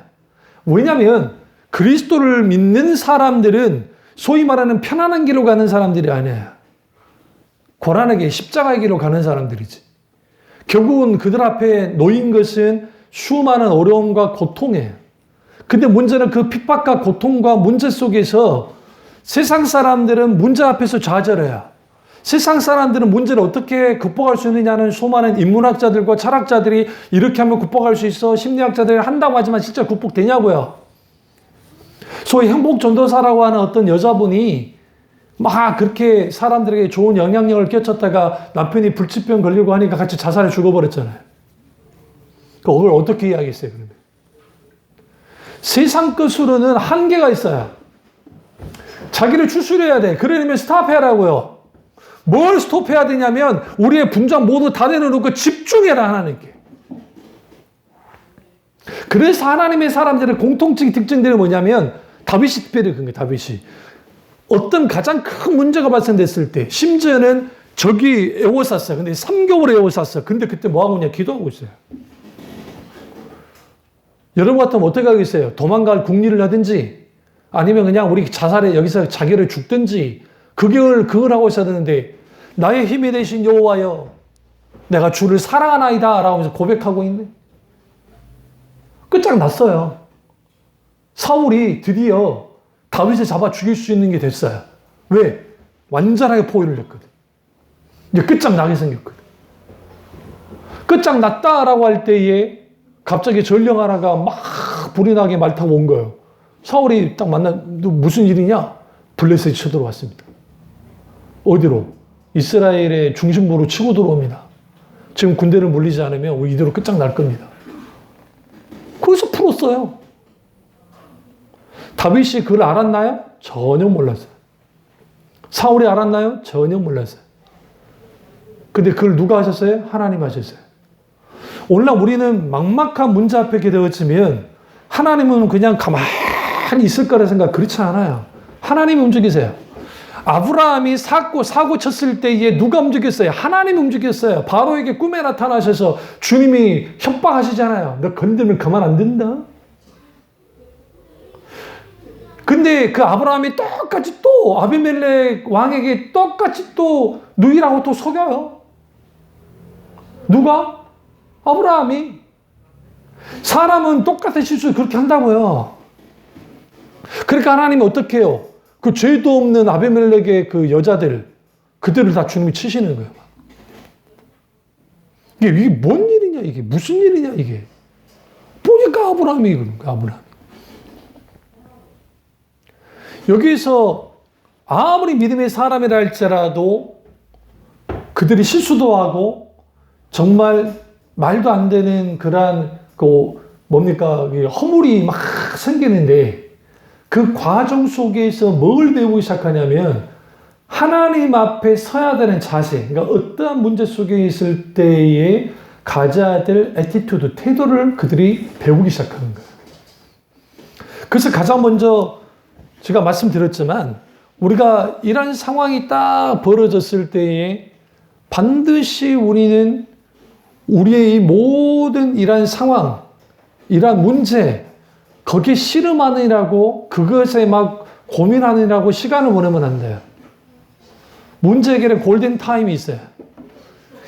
왜냐하면 그리스도를 믿는 사람들은 소위 말하는 편안한 길로 가는 사람들이 아니에요. 고난에게 십자가의 길로 가는 사람들이지. 결국은 그들 앞에 놓인 것은 수많은 어려움과 고통이에요. 근데 문제는 그 핍박과 고통과 문제 속에서 세상 사람들은 문제 앞에서 좌절해요. 세상 사람들은 문제를 어떻게 극복할 수 있느냐는 수많은 인문학자들과 철학자들이 이렇게 하면 극복할 수 있어. 심리학자들이 한다고 하지만 진짜 극복되냐고요. 소위 행복전도사라고 하는 어떤 여자분이 막 그렇게 사람들에게 좋은 영향력을 끼쳤다가 남편이 불치병 걸리고 하니까 같이 자살해 죽어버렸잖아요. 그걸 어떻게 이야기했어요, 그러면? 세상 것으로는 한계가 있어요. 자기를 추스려야 돼. 그러려면 스탑해라고요. 뭘 스톱해야 되냐면 우리의 분장 모두 다 내려놓고 집중해라, 하나님께. 그래서 하나님의 사람들의 공통적인 특징들이 뭐냐면 다윗이 특별히 그런 거예요. 다윗이. 어떤 가장 큰 문제가 발생됐을 때 심지어는 적이 에워쌌어요. 근데 3개월에 에워쌌어요. 근데 그때 뭐하고 있냐? 기도하고 있어요. 여러분 같으면 어떻게 하겠어요? 도망갈 궁리를 하든지 아니면 그냥 우리 자살에 여기서 자기를 죽든지 그걸 하고 있어야 되는데 나의 힘이 되신 여호와여 내가 주를 사랑하나이다 라고 하면서 고백하고 있네. 끝장났어요. 사울이 드디어 다윗을 잡아 죽일 수 있는 게 됐어요. 왜? 완전하게 포위를 했거든. 이제 끝장나게 생겼거든. 끝장났다라고 할 때에 갑자기 전령 하나가 막 불이 나게 말 타고 온 거예요. 사울이 딱 무슨 일이냐? 블레셋이 쳐들어왔습니다. 어디로? 이스라엘의 중심부로 치고 들어옵니다. 지금 군대를 물리지 않으면 이대로 끝장날 겁니다. 거기서 풀었어요. 다윗이 그걸 알았나요? 전혀 몰랐어요. 사울이 알았나요? 전혀 몰랐어요. 근데 그걸 누가 하셨어요? 하나님 하셨어요. 오늘날 우리는 막막한 문제 앞에 되어지면 하나님은 그냥 가만히 있을 거라 생각, 그렇지 않아요. 하나님이 움직이세요. 아브라함이 사고 쳤을 때에 누가 움직였어요? 하나님이 움직였어요. 바로에게 꿈에 나타나셔서 주님이 협박하시잖아요. 너 건들면 가만 안 된다. 근데 그 아브라함이 똑같이 또 아비멜렉 왕에게 똑같이 또 누이라고 또 속여요. 누가? 아브라함이. 사람은 똑같은 실수를 그렇게 한다고요. 그러니까 하나님이 어떻게 해요? 그 죄도 없는 아비멜렉의 그 여자들, 그들을 다 주님이 치시는 거예요. 이게 뭔 일이냐, 이게. 무슨 일이냐, 이게. 보니까 아브라함이 그런 거야, 아브라함. 여기서 아무리 믿음의 사람이라 할지라도 그들이 실수도 하고 정말 말도 안 되는 그러한 허물이 막 생기는데 그 과정 속에서 뭘 배우기 시작하냐면 하나님 앞에 서야 되는 자세, 그러니까 어떠한 문제 속에 있을 때에 가져야 될 애티튜드, 태도를 그들이 배우기 시작하는 거예요. 그래서 가장 먼저 제가 말씀드렸지만 우리가 이런 상황이 딱 벌어졌을 때에 반드시 우리는 우리의 이 모든 이러한 상황, 이러한 문제, 거기에 씨름하느라고 그것에 막 고민하느라고 시간을 보내면 안 돼요. 문제 해결의 골든타임이 있어요.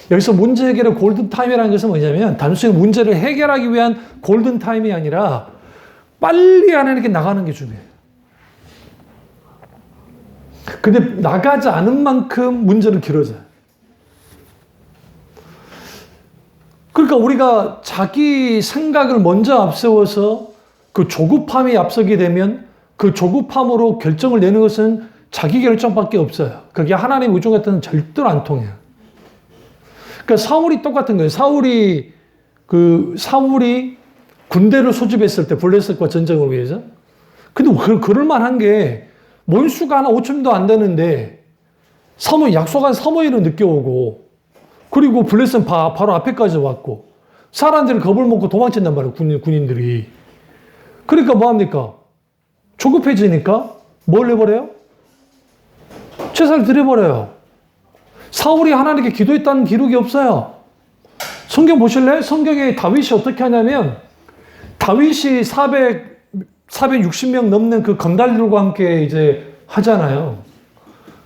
여기서 문제 해결의 골든타임이라는 것은 뭐냐면 단순히 문제를 해결하기 위한 골든타임이 아니라 빨리 하나님께 나가는 게 중요해요. 근데 나가지 않은 만큼 문제는 길어져요. 그러니까 우리가 자기 생각을 먼저 앞세워서 그 조급함이 앞서게 되면 그 조급함으로 결정을 내는 것은 자기 결정밖에 없어요. 그게 하나님 의중 같은 건 절대로 안 통해요. 그러니까 사울이 똑같은 거예요. 사울이 군대를 소집했을 때 블레셋과 전쟁을 위해서. 근데 그럴 만한 게 원수가 하나 5천도 안 되는데 약속한 사무엘은 늦게 오고 그리고 블레셋은 바로 앞에까지 왔고 사람들이 겁을 먹고 도망친단 말이에요. 군인들이. 그러니까 뭐합니까? 조급해지니까 뭘 해버려요? 제사를 드려버려요. 사울이 하나님께 기도했다는 기록이 없어요. 성경 보실래요? 성경에 다윗이 어떻게 하냐면 다윗이 460명 넘는 그 건달들과 함께 이제 하잖아요.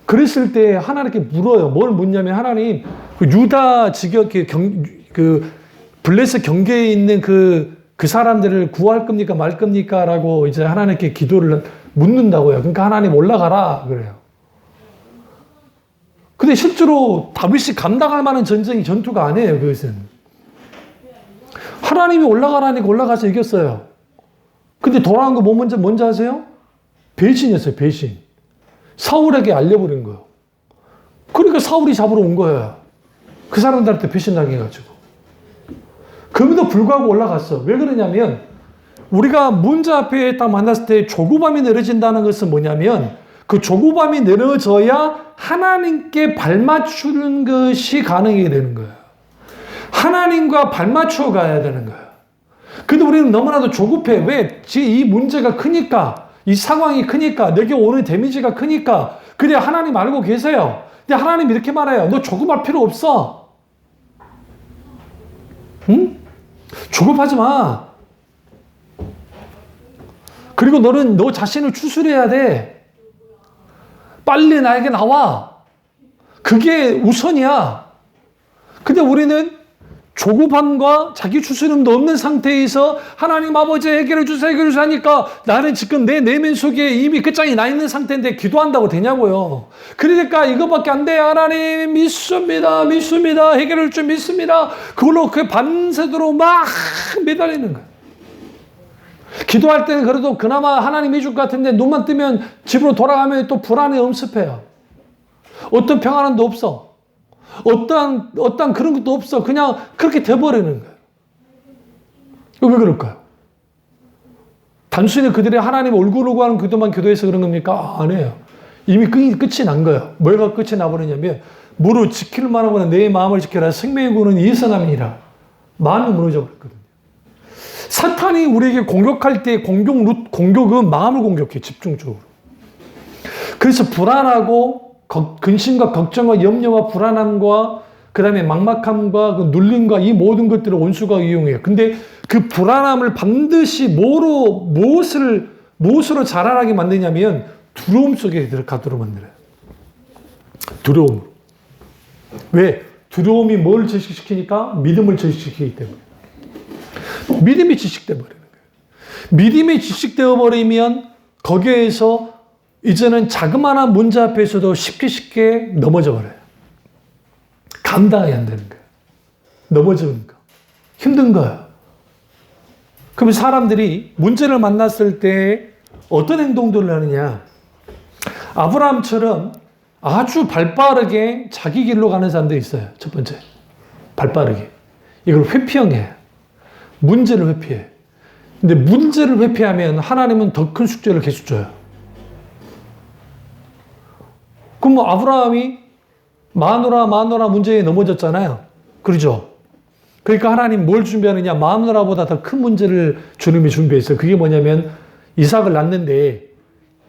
그랬을 때 하나님께 물어요. 뭘 묻냐면 하나님, 그 유다 지역, 블레셋 경계에 있는 그 사람들을 구할 겁니까 말 겁니까? 라고 이제 하나님께 기도를 묻는다고요. 그러니까 하나님 올라가라. 그래요. 근데 실제로 다윗이 감당할 만한 전투가 아니에요. 그것은. 하나님이 올라가라니까 올라가서 이겼어요. 근데 돌아온 거 뭔지 아세요? 배신이었어요. 배신. 사울에게 알려버린 거예요. 그러니까 사울이 잡으러 온 거예요. 그 사람들한테 배신당해가지고. 그럼에도 불구하고 올라갔어. 왜 그러냐면 우리가 문제 앞에 딱 만났을 때 조급함이 내려진다는 것은 뭐냐면 그 조급함이 내려져야 하나님께 발맞추는 것이 가능하게 되는 거예요. 하나님과 발맞추어 가야 되는 거예요. 근데 우리는 너무나도 조급해. 왜? 이 문제가 크니까, 이 상황이 크니까, 내게 오는 데미지가 크니까. 근데 하나님 알고 계세요. 근데 하나님 이렇게 말해요. 너 조급할 필요 없어. 응? 조급하지 마. 그리고 너는 너 자신을 추스려야 돼. 빨리 나에게 나와. 그게 우선이야. 근데 우리는 조급함과 자기 추스름도 없는 상태에서 하나님 아버지 해결해 주세요, 해결해 주세요 하니까 나는 지금 내 내면 속에 이미 끝장이 나 있는 상태인데 기도한다고 되냐고요. 그러니까 이것밖에 안 돼요. 하나님 믿습니다. 해결할 줄 믿습니다. 그걸로 그 밤새도록 막 매달리는 거예요. 기도할 때는 그래도 그나마 하나님 해줄 것 같은데 눈만 뜨면 집으로 돌아가면 또 불안해 엄습해요. 어떤 평안함도 없어. 어떤 그런 것도 없어. 그냥 그렇게 돼버리는 거예요. 왜 그럴까요? 단순히 그들이 하나님 얼굴을 구하는 기도만 기도해서 그런 겁니까? 아니에요. 이미 끝이 난 거예요. 뭐가 끝이 나버리냐면 무릇 지킬 만한 거는 내 마음을 지켜라. 생명의 구는 이에서 남이니라. 마음이 무너져 버렸거든요. 사탄이 우리에게 공격할 때 공격은 마음을 공격해, 집중적으로. 그래서 불안하고 근심과 걱정과 염려와 불안함과 그 다음에 막막함과 그 눌림과 이 모든 것들을 원수가 이용해요. 근데 그 불안함을 반드시 무엇으로 자라나게 만드냐면 두려움 속에 들어가도록 만들어요. 두려움으로. 왜? 두려움이 뭘 질식시키니까? 믿음을 질식시키기 때문에. 믿음이 질식되어 버리는 거예요. 믿음이 질식되어 버리면 거기에서 이제는 자그마한 문제 앞에서도 쉽게 넘어져 버려요. 감당이 안 되는 거예요. 넘어지는 거. 힘든 거예요. 그럼 사람들이 문제를 만났을 때 어떤 행동들을 하느냐? 아브라함처럼 아주 발빠르게 자기 길로 가는 사람들이 있어요. 첫 번째. 발빠르게. 이걸 회피형이에요. 문제를 회피해. 근데 문제를 회피하면 하나님은 더 큰 숙제를 계속 줘요. 그럼 뭐 아브라함이 마누라 문제에 넘어졌잖아요. 그렇죠? 그러니까 하나님 뭘 준비하느냐? 마누라보다 더 큰 문제를 주님이 준비했어요. 그게 뭐냐면 이삭을 낳는데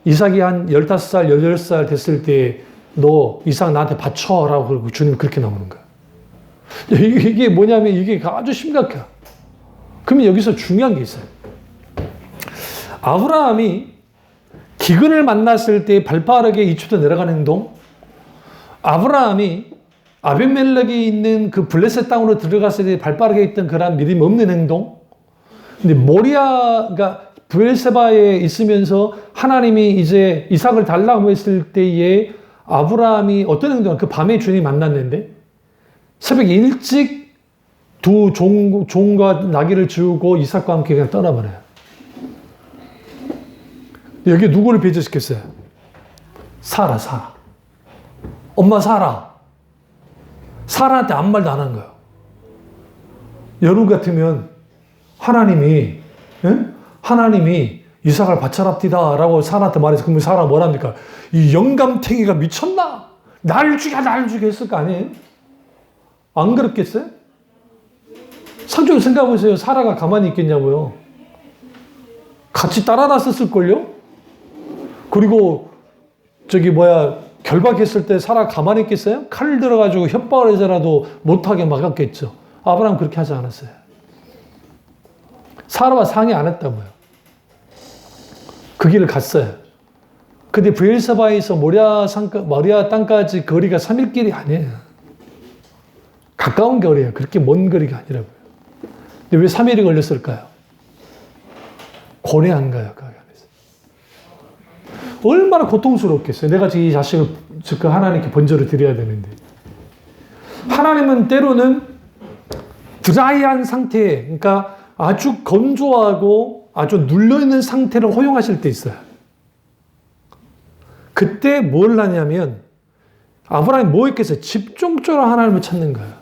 이삭이 한 15살, 18살 됐을 때 너 이삭 나한테 바쳐라고 그러고 주님이 그렇게 나오는 거야. 이게 뭐냐면 이게 아주 심각해요. 그러면 여기서 중요한 게 있어요. 아브라함이 기근을 만났을 때 발빠르게 이집트 내려가는 행동, 아브라함이 아비멜렉이 있는 그 블레셋 땅으로 들어갔을 때 발빠르게 있던 그런 믿음이 없는 행동, 근데 모리아가 브엘세바에 있으면서 하나님이 이제 이삭을 달라고 했을 때에 아브라함이 어떤 행동, 그 밤에 주님이 만났는데 새벽에 일찍 두 종과 나귀를 지우고 이삭과 함께 그냥 떠나버려요. 여기 누구를 배제시켰어요? 사라. 엄마 사라한테 아무 말도 안 한 거예요. 여러분 같으면 하나님이 이삭을 바쳐랍디다 라고 사라한테 말해서 그러면 사라 뭐랍니까? 이 영감탱이가 미쳤나? 날 죽여 했을 거 아니에요? 안 그렇겠어요? 상적으로 생각해보세요. 사라가 가만히 있겠냐고요. 같이 따라다녔을걸요? 그리고 결박했을 때 사라 가만히 있겠어요? 칼 들어가지고 협박을 해서라도 못하게 막았겠죠. 아브라함 그렇게 하지 않았어요. 사라와 상의 안 했다고요. 그 길을 갔어요. 근데 브엘세바에서 모리아 땅까지 거리가 3일 길이 아니에요. 가까운 거리예요. 그렇게 먼 거리가 아니라고요. 근데 왜 3일이 걸렸을까요? 고뇌한 거예요. 그 안에서. 얼마나 고통스럽겠어요. 내가 이 자식을 하나님께 번제로 드려야 되는데. 하나님은 때로는 드라이한 상태, 그러니까 아주 건조하고 아주 눌려있는 상태를 허용하실 때 있어요. 그때 뭘 하냐면 아브라함이 뭐 했겠어요? 집중적으로 하나님을 찾는 거예요.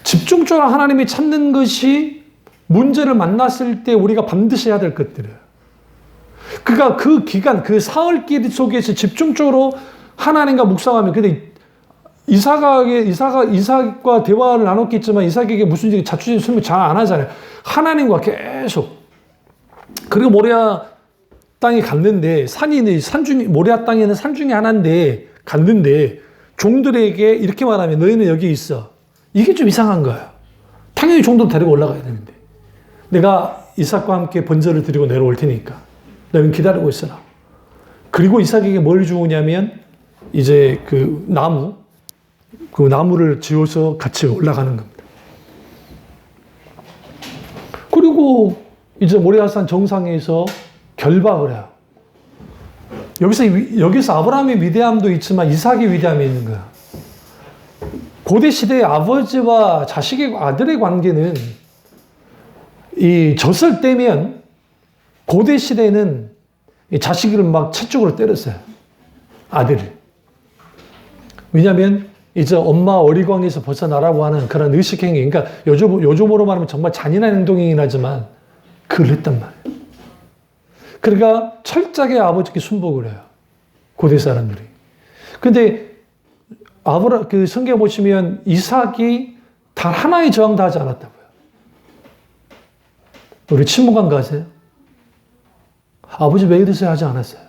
집중적으로 하나님이 찾는 것이 문제를 만났을 때 우리가 반드시 해야 될 것들이에요. 그러니까 그 기간, 그 사흘길 속에서 집중적으로 하나님과 묵상하면, 근데 이삭과 대화를 나눴겠지만 이삭에게 무슨 자초지종 설명 잘 안 하잖아요. 하나님과 계속. 그리고 모리아 땅에 갔는데 모리아 땅에는 산 중에 하나인데 갔는데 종들에게 이렇게 말하면 너희는 여기 있어. 이게 좀 이상한 거예요. 당연히 종들 데리고 올라가야 되는데 내가 이삭과 함께 번제를 드리고 내려올 테니까 너희는 기다리고 있어라. 그리고 이삭에게 뭘 주냐면 이제 그 나무를 지어서 같이 올라가는 겁니다. 그리고 이제 모리아산 정상에서 결박을 해요. 여기서 아브라함의 위대함도 있지만 이삭의 위대함이 있는 거야. 고대 시대의 아버지와 아들의 관계는 이 젖을 떼면 고대 시대는 자식을 막 채찍으로 때렸어요. 아들을. 왜냐하면 이제 엄마 어리광에서 벗어나라고 하는 그런 의식행위. 그러니까 요즘으로 말하면 정말 잔인한 행동이긴 하지만 그걸 했단 말이에요. 그러니까 철저하게 아버지께 순복을 해요. 고대 사람들이. 근데 그 성경에 보시면 이삭이 단 하나의 저항도 하지 않았다고요. 우리 친목한 거 아세요? 아버지 왜 이러세요? 하지 않았어요.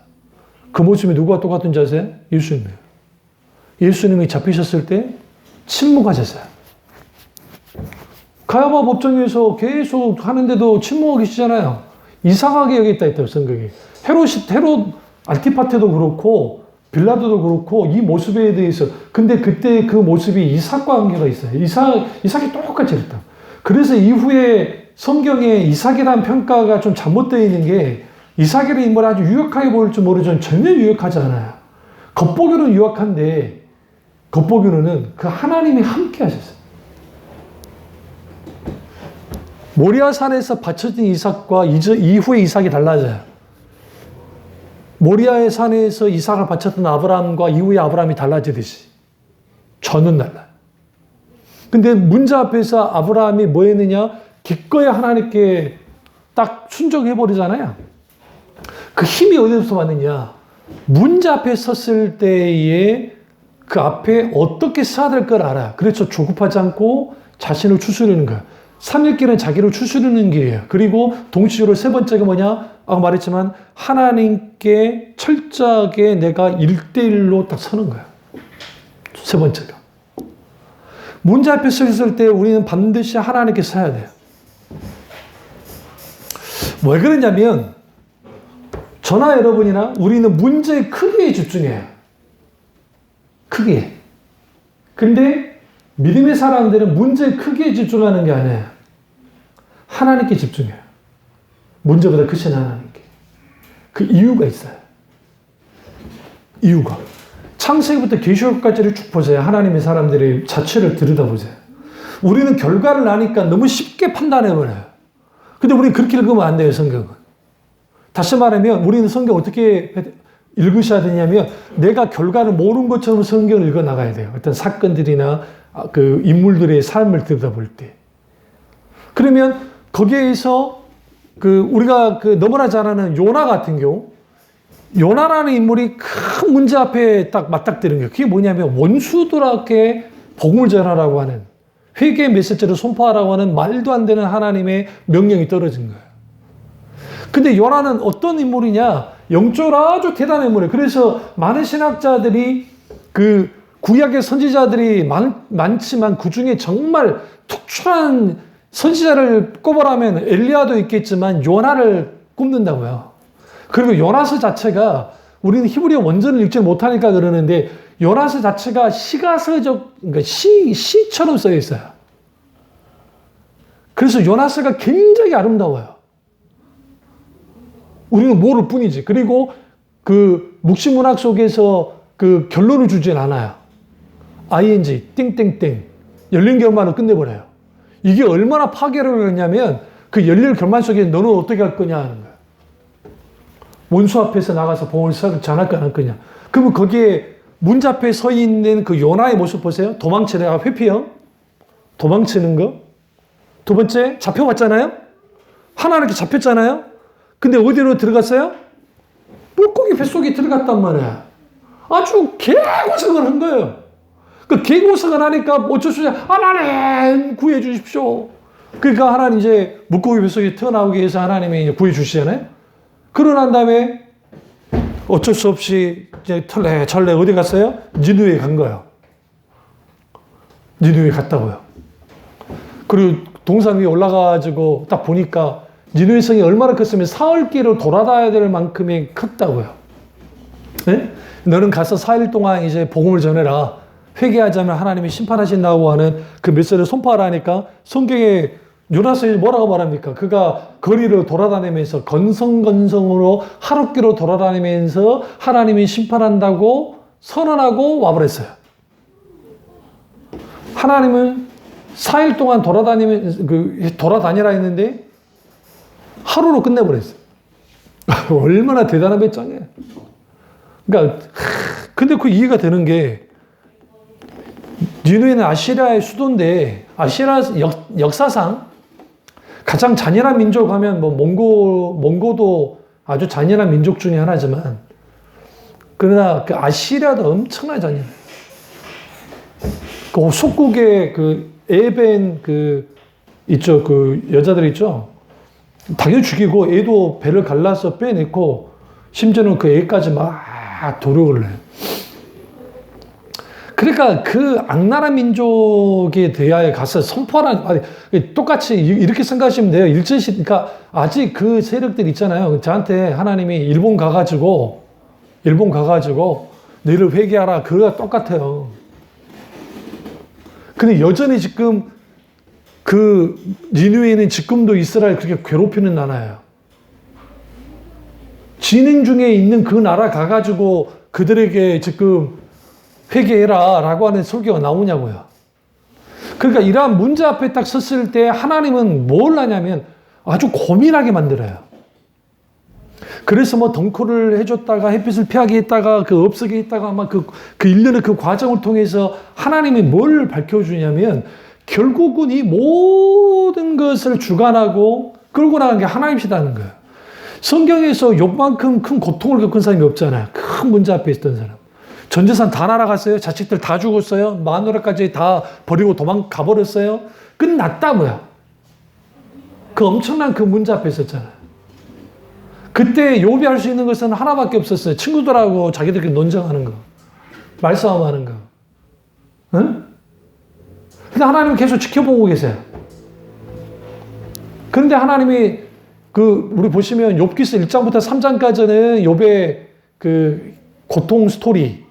그 모습이 누구와 똑같은 자세요? 예수님이에요. 예수님이 잡히셨을 때 침묵하셨어요. 가야바 법정에서 계속 하는데도 침묵하고 계시잖아요. 이상하게 여겼다 했대요, 성경이. 헤롯 안티파테도 그렇고 빌라도도 그렇고 이 모습에 대해서. 근데 그때 그 모습이 이삭과 관계가 있어요. 이삭이 똑같이 그랬다. 그래서 이후에 성경에 이삭이라는 평가가 좀 잘못되어 있는 게 이삭이라는 인물이 아주 유력하게 보일 줄 모르지만 전혀 유력하지 않아요. 겉보기로는 유력한데 겉보기로는 그 하나님이 함께 하셨어요. 모리아 산에서 바쳐진 이삭과 이후의 이삭이 달라져요. 모리아의 산에서 이삭을 바쳤던 아브라함과 이후의 아브라함이 달라지듯이 저는 달라요. 근데 문제 앞에서 아브라함이 뭐 했느냐? 기꺼이 하나님께 딱 순종해버리잖아요. 그 힘이 어디서 왔느냐? 문제 앞에 섰을 때에 그 앞에 어떻게 서야 될 걸 알아요. 그래서 조급하지 않고 자신을 추스르는 거예요. 3일 길은 자기를 추스르는 길이에요. 그리고 동시로 세 번째가 뭐냐? 아까 말했지만 하나님께 철저하게 내가 1대1로 딱 서는 거예요. 세 번째가. 문제 앞에 서 있을 때 우리는 반드시 하나님께 서야 돼요. 왜 그러냐면 저나 여러분이나 우리는 문제의 크기에 집중해요. 크기에. 근데 믿음의 사람들은 문제의 크기에 집중하는 게 아니에요. 하나님께 집중해요. 문제보다 크신 하나님께. 그 이유가 있어요. 이유가. 창세기부터 계시록까지를 쭉 보세요. 하나님의 사람들의 자체를 들여다보세요. 우리는 결과를 아니까 너무 쉽게 판단해버려요. 근데 우리는 그렇게 읽으면 안 돼요, 성경은. 다시 말하면 우리는 성경 어떻게 읽으셔야 되냐면 내가 결과를 모르는 것처럼 성경을 읽어 나가야 돼요. 어떤 사건들이나 그 인물들의 삶을 들여다볼 때. 그러면 거기에서 우리가 너무나 잘 아는 요나 같은 경우, 요나라는 인물이 큰 문제 앞에 딱 맞닥뜨린 거예요. 그게 뭐냐면 원수들에게 복음을 전하라고 하는, 회개의 메시지를 선포하라고 하는 말도 안 되는 하나님의 명령이 떨어진 거예요. 근데 요나는 어떤 인물이냐? 영적으로 아주 대단한 인물이에요. 그래서 많은 신학자들이 구약의 선지자들이 많지만 그 중에 정말 특출한 선지자를 꼽으라면 엘리야도 있겠지만 요나를 꼽는다고요. 그리고 요나서 자체가 우리는 히브리어 원전을 읽지 못하니까 그러는데 요나서 자체가 그러니까 시처럼 써 있어요. 그래서 요나서가 굉장히 아름다워요. 우리는 모를 뿐이지. 그리고 묵시문학 속에서 결론을 주진 않아요. ing, 땡땡땡. 열린 결말을 끝내버려요. 이게 얼마나 파괴력을 했냐면 그 열린 결말 속에 너는 어떻게 할 거냐 하는 거예요. 원수 앞에서 나가서 복음을 전할 거 안 할 거냐. 그러면 거기에 문제 앞에 서 있는 그 요나의 모습 보세요. 도망치다가 회피형. 도망치는 거. 두 번째, 잡혀왔잖아요. 하나님께 잡혔잖아요. 근데 어디로 들어갔어요? 물고기 뱃속에 들어갔단 말이야. 아주 개고생을 한 거예요. 그 개고생을 하니까 어쩔 수 없이 하나님 구해 주십시오. 그러니까 하나님 이제 물고기 뱃속에 태어나오기 위해서 하나님이 이제 구해 주시잖아요. 그러고 난 다음에 어쩔 수 없이 이제 철래 어디 갔어요? 니느웨에 간 거예요. 니느웨에 갔다고요. 그리고 동산 위에 올라가가지고 딱 보니까 니느웨 성이 얼마나 컸으면 사흘길을 돌아다녀야 될 만큼이 컸다고요. 네? 너는 가서 4일 동안 이제 복음을 전해라. 회개하자면 하나님이 심판하신다고 하는 그 메시지를 선포하라 하니까 성경에 요나서에 뭐라고 말합니까? 그가 거리를 돌아다니면서 건성건성으로 하룻길로 돌아다니면서 하나님이 심판한다고 선언하고 와버렸어요. 하나님은 4일 동안 돌아다니라 했는데 하루로 끝내버렸어요. 얼마나 대단한 배짱이에요. 그러니까 근데 그 이해가 되는 게 니느웨는 아시리아의 수도인데 아시리아 역사상 가장 잔인한 민족 하면 뭐 몽고도 아주 잔인한 민족 중에 하나지만 그러나 그 아시리아도 엄청나게 잔인해요. 그 속국에 그 에벤 있죠. 그 여자들 있죠. 당연히 죽이고 애도 배를 갈라서 빼내고 심지어는 그 애까지 막 도륙을 해요. 그러니까 그 악나라 민족에 대하여 가서 선포하는, 아니, 똑같이 이렇게 생각하시면 돼요. 일제시, 그러니까 아직 그 세력들 있잖아요. 저한테 하나님이 일본 가가지고 너희를 회개하라. 그거가 똑같아요. 근데 여전히 지금 그 니느웨는 지금도 이스라엘 그렇게 괴롭히는 나라예요. 진행 중에 있는 그 나라 가가지고 그들에게 지금 회개해라 라고 하는 설교가 나오냐고요. 그러니까 이러한 문제 앞에 딱 섰을 때 하나님은 뭘 하냐면 아주 고민하게 만들어요. 그래서 뭐 덩크를 해줬다가 햇빛을 피하게 했다가 그 없애게 했다가 아마 그 일련의 그 과정을 통해서 하나님이 뭘 밝혀주냐면 결국은 이 모든 것을 주관하고 끌고 나간 게 하나님이시다는 거예요. 성경에서 욥만큼 큰 고통을 겪은 사람이 없잖아요. 큰 문제 앞에 있던 사람. 전 재산 다 날아갔어요. 자식들 다 죽었어요. 마누라까지 다 버리고 도망가 버렸어요. 끝났다고요. 그 엄청난 그 문제 앞에 있었잖아요. 그때 욥이 할 수 있는 것은 하나밖에 없었어요. 친구들하고 자기들끼리 논쟁하는 거. 말싸움하는 거. 응? 근데 하나님은 계속 지켜보고 계세요. 그런데 하나님이 우리 보시면 욥기서 1장부터 3장까지는 욥의 그 고통 스토리,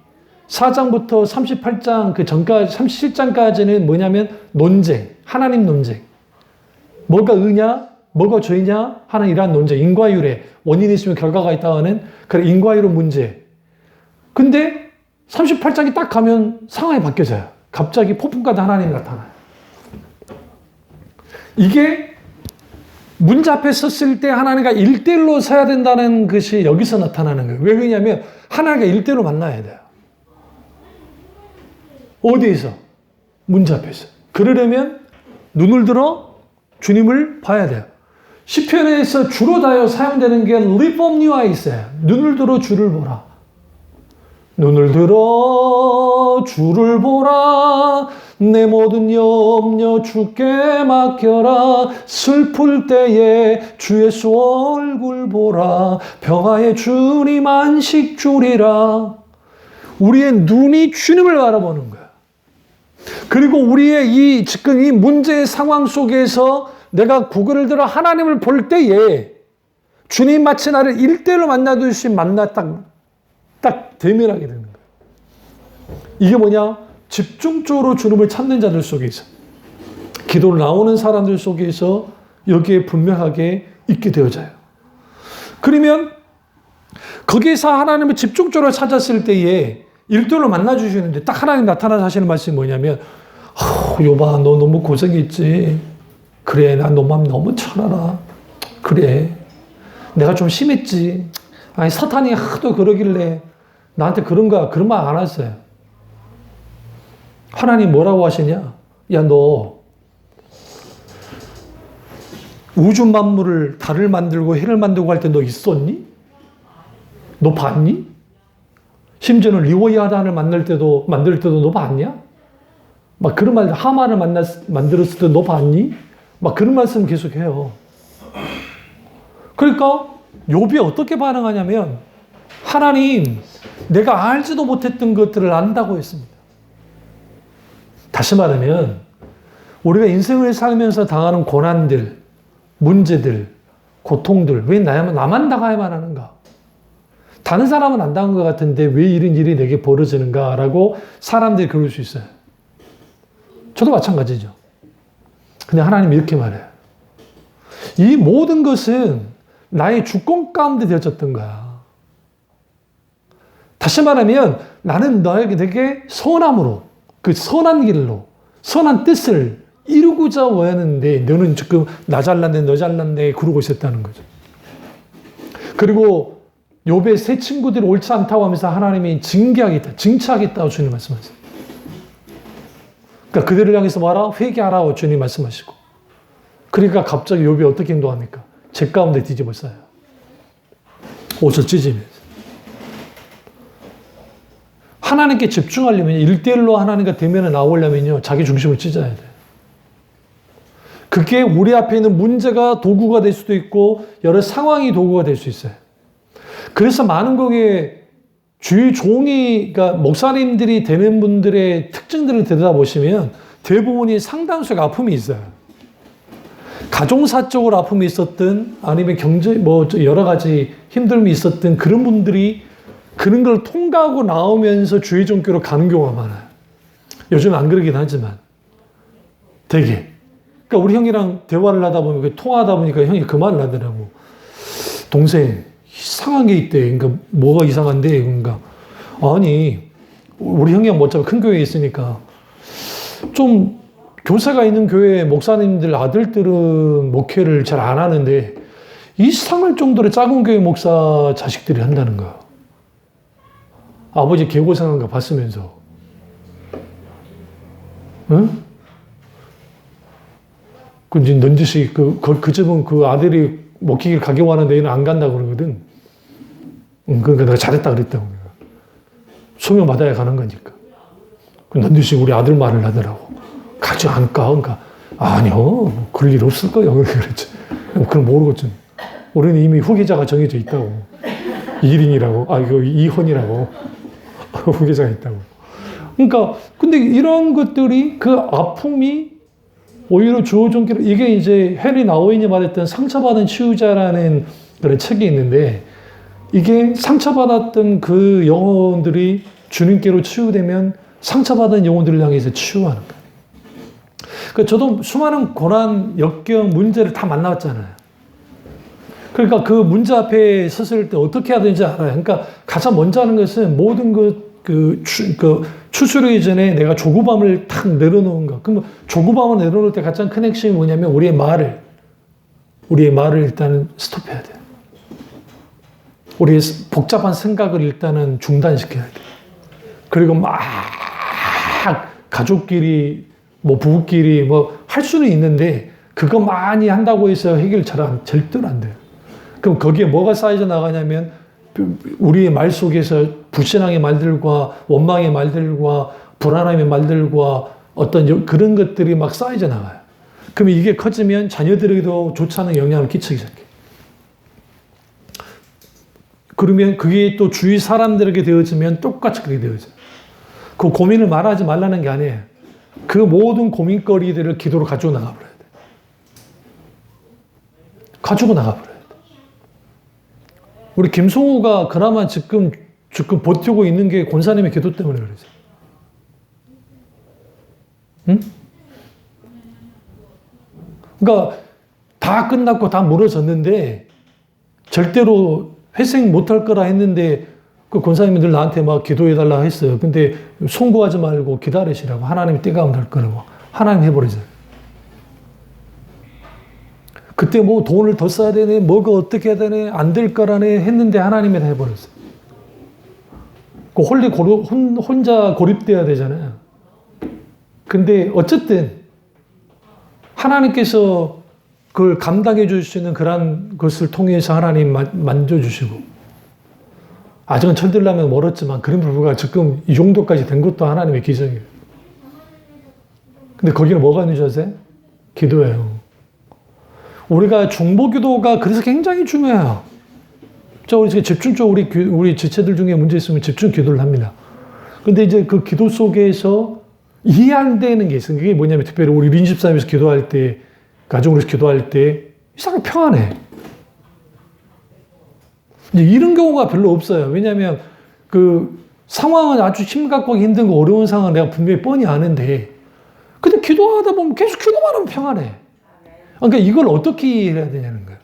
4장부터 38장 그 전까지 37장까지는 뭐냐면 논쟁, 하나님 논쟁. 뭐가 의냐? 뭐가 죄냐? 하는 이러한 논쟁, 인과율에 원인이 있으면 결과가 있다 하는 그런 인과율의 문제. 근데 38장이 딱 가면 상황이 바뀌어져요. 갑자기 폭풍까지 하나님이 나타나요. 이게 문제 앞에 섰을 때 하나님과 1대1로 서야 된다는 것이 여기서 나타나는 거예요. 왜 그러냐면 하나님과 1대1로 만나야 돼요. 어디에서? 문제 앞에서. 그러려면 눈을 들어 주님을 봐야 돼요. 시편에서 주로 다요 사용되는 게 lift up your eyes예요. 눈을 들어 주를 보라. 눈을 들어 주를 보라. 내 모든 염려 주께 맡겨라. 슬플 때에 주 예수 얼굴 보라. 평화의 주님 안식 주리라. 우리의 눈이 주님을 바라보는 거야. 그리고 우리의 지금 이 문제의 상황 속에서 내가 구글을 들어 하나님을 볼 때에 주님 마치 나를 1대1로 만나듯이 딱 대면하게 되는 거예요. 이게 뭐냐? 집중적으로 주님을 찾는 자들 속에서, 기도를 나오는 사람들 속에서 여기에 분명하게 있게 되어져요. 그러면 거기에서 하나님을 집중적으로 찾았을 때에 1대1로 만나주시는데 딱 하나님 나타나서 하시는 말씀이 뭐냐면 욥아 너 너무 고생했지. 그래 난 너 마음 너무 잘 알아. 그래 내가 좀 심했지. 아니 사탄이 하도 그러길래 나한테 그런 말 안 했어요. 하나님 뭐라고 하시냐? 야 너 우주 만물을 달을 만들고 해를 만들고 할 때 너 있었니? 너 봤니? 심지어는 리오야단을 만들 때도 너 봤냐? 막 그런 말, 하만을 만들었을 때 너 봤니? 막 그런 말씀 계속해요. 그러니까 욥이 어떻게 반응하냐면 하나님, 내가 알지도 못했던 것들을 안다고 했습니다. 다시 말하면 우리가 인생을 살면서 당하는 고난들, 문제들, 고통들 왜 나만 당해야만 하는가? 다른 사람은 안 당한 것 같은데 왜 이런 일이 내게 벌어지는가라고 사람들이 그럴 수 있어요. 저도 마찬가지죠. 근데 하나님이 이렇게 말해요. 이 모든 것은 나의 주권 가운데 되어졌던 거야. 다시 말하면 나는 너에게 되게 선함으로, 그 선한 길로, 선한 뜻을 이루고자 원하는데 너는 지금 나 잘났네, 너 잘났네 그러고 있었다는 거죠. 그리고 욥의 세 친구들이 옳지 않다고 하면서 하나님이 징계하겠다, 징치하겠다고 주님 말씀하세요. 그러니까 그들을 향해서 뭐하라? 회개하라고 주님 말씀하시고. 그러니까 갑자기 욥이 어떻게 행동합니까? 제 가운데 뒤집어 써요. 옷을 찢으면서. 하나님께 집중하려면 1대1로 하나님과 대면에 나오려면요. 자기 중심을 찢어야 돼요. 그게 우리 앞에 있는 문제가 도구가 될 수도 있고 여러 상황이 도구가 될 수 있어요. 그래서 많은 거기에 주의 종이, 그러니까 목사님들이 되는 분들의 특징들을 들여다보시면 대부분이 상당수가 아픔이 있어요. 가정사적으로 아픔이 있었든 아니면 경제, 여러 가지 힘듦이 있었든 그런 분들이 그런 걸 통과하고 나오면서 주의 종교로 가는 경우가 많아요. 요즘은 안 그러긴 하지만 되게. 그러니까 우리 형이랑 대화를 하다 보면 통화하다 보니까 형이 그 말을 하더라고. 동생 이상한 게 있대. 그러니까 뭐가 이상한데? 그러니까 아니 우리 형이랑 뭐처럼 큰 교회에 있으니까 좀 교세가 있는 교회 목사님들 아들들은 목회를 잘 안 하는데 이상할 정도로 작은 교회 목사 자식들이 한다는 거야. 아버지 개고생한 거 봤으면서. 응? 그 넌지시 그 집은 그 아들이 목회길 가기로 하는데 얘는 안 간다고 그러거든. 그러니까 내가 잘했다 그랬다고. 소명 받아야 가는 거니까. 넌지시 우리 아들 말을 하더라고. 가지 않을까? 그러니까 아니요. 그럴 일 없을 거예요. 그랬지. 그럼 모르겠지. 우리는 이미 후계자가 정해져 있다고. 1인이라고. 이혼이라고. 후계자가 있다고. 그러니까 근데 이런 것들이 그 아픔이 오히려 주어종기로 이게 이제 헨리 나우인이 말했던 상처받은 치유자라는 그런 책이 있는데 이게 상처받았던 그 영혼들이 주님께로 치유되면 상처받은 영혼들을 향해서 치유하는 거예요. 그러니까 저도 수많은 고난, 역경, 문제를 다 만나왔잖아요. 그러니까 그 문제 앞에 섰을 때 어떻게 해야 되는지 알아요. 그러니까 가장 먼저 하는 것은 모든 추스르기 전에 내가 조급함을 탁 내려놓은 거. 그럼 조급함을 내려놓을 때 가장 큰 핵심이 뭐냐면 우리의 말을 일단은 스톱해야 돼요. 우리의 복잡한 생각을 일단은 중단시켜야 돼요. 그리고 막 가족끼리 부부끼리 할 수는 있는데 그거 많이 한다고 해서 해결 절대로 안 돼요. 그럼 거기에 뭐가 쌓여져 나가냐면 우리의 말 속에서 불신앙의 말들과 원망의 말들과 불안함의 말들과 어떤 그런 것들이 막 쌓여져 나가요. 그러면 이게 커지면 자녀들에게도 좋지 않은 영향을 끼치기 시작해요. 그러면 그게 또 주위 사람들에게 되어지면 똑같이 그렇게 되어져요. 그 고민을 말하지 말라는 게 아니에요. 그 모든 고민거리들을 기도로 가지고 나가버려야 돼요. 가지고 나가버려야 돼요. 우리 김성호가 그나마 지금 버티고 있는 게 권사님의 기도 때문에 그러죠. 응? 그러니까 다 끝났고 다 무너졌는데 절대로 회생 못할 거라 했는데 그 권사님이 늘 나한테 막 기도해달라 했어요. 근데 송구하지 말고 기다리시라고. 하나님이 때가 오면 할 거라고. 하나님 해버리죠. 그때 돈을 더 써야 되네, 뭐가 어떻게 해야 되네, 안 될 거라네 했는데 하나님이 다 해버렸어요. 혼자 고립돼야 되잖아요. 근데 어쨌든 하나님께서 그걸 감당해 줄 수 있는 그런 것을 통해서 하나님 만져주시고 아직은 철들려면 멀었지만 그런 부부가 지금 이 정도까지 된 것도 하나님의 기적이에요. 근데 거기는 뭐가 있는지 아세요? 기도예요. 우리가 중보기도가 그래서 굉장히 중요해요. 우리 집중적으로 우리 지체들 중에 문제 있으면 집중 기도를 합니다. 근데 이제 그 기도 속에서 이해 안 되는 게 있어요. 그게 뭐냐면 특별히 우리 민집사님에서 기도할 때, 가정으로 기도할 때 이상하게 평안해. 이제 이런 경우가 별로 없어요. 왜냐하면 그 상황은 아주 심각하고 힘들고 어려운 상황을 내가 분명히 뻔히 아는데 근데 기도하다 보면 계속 기도만 하면 평안해. 그러니까 이걸 어떻게 해야 되냐는 거예요.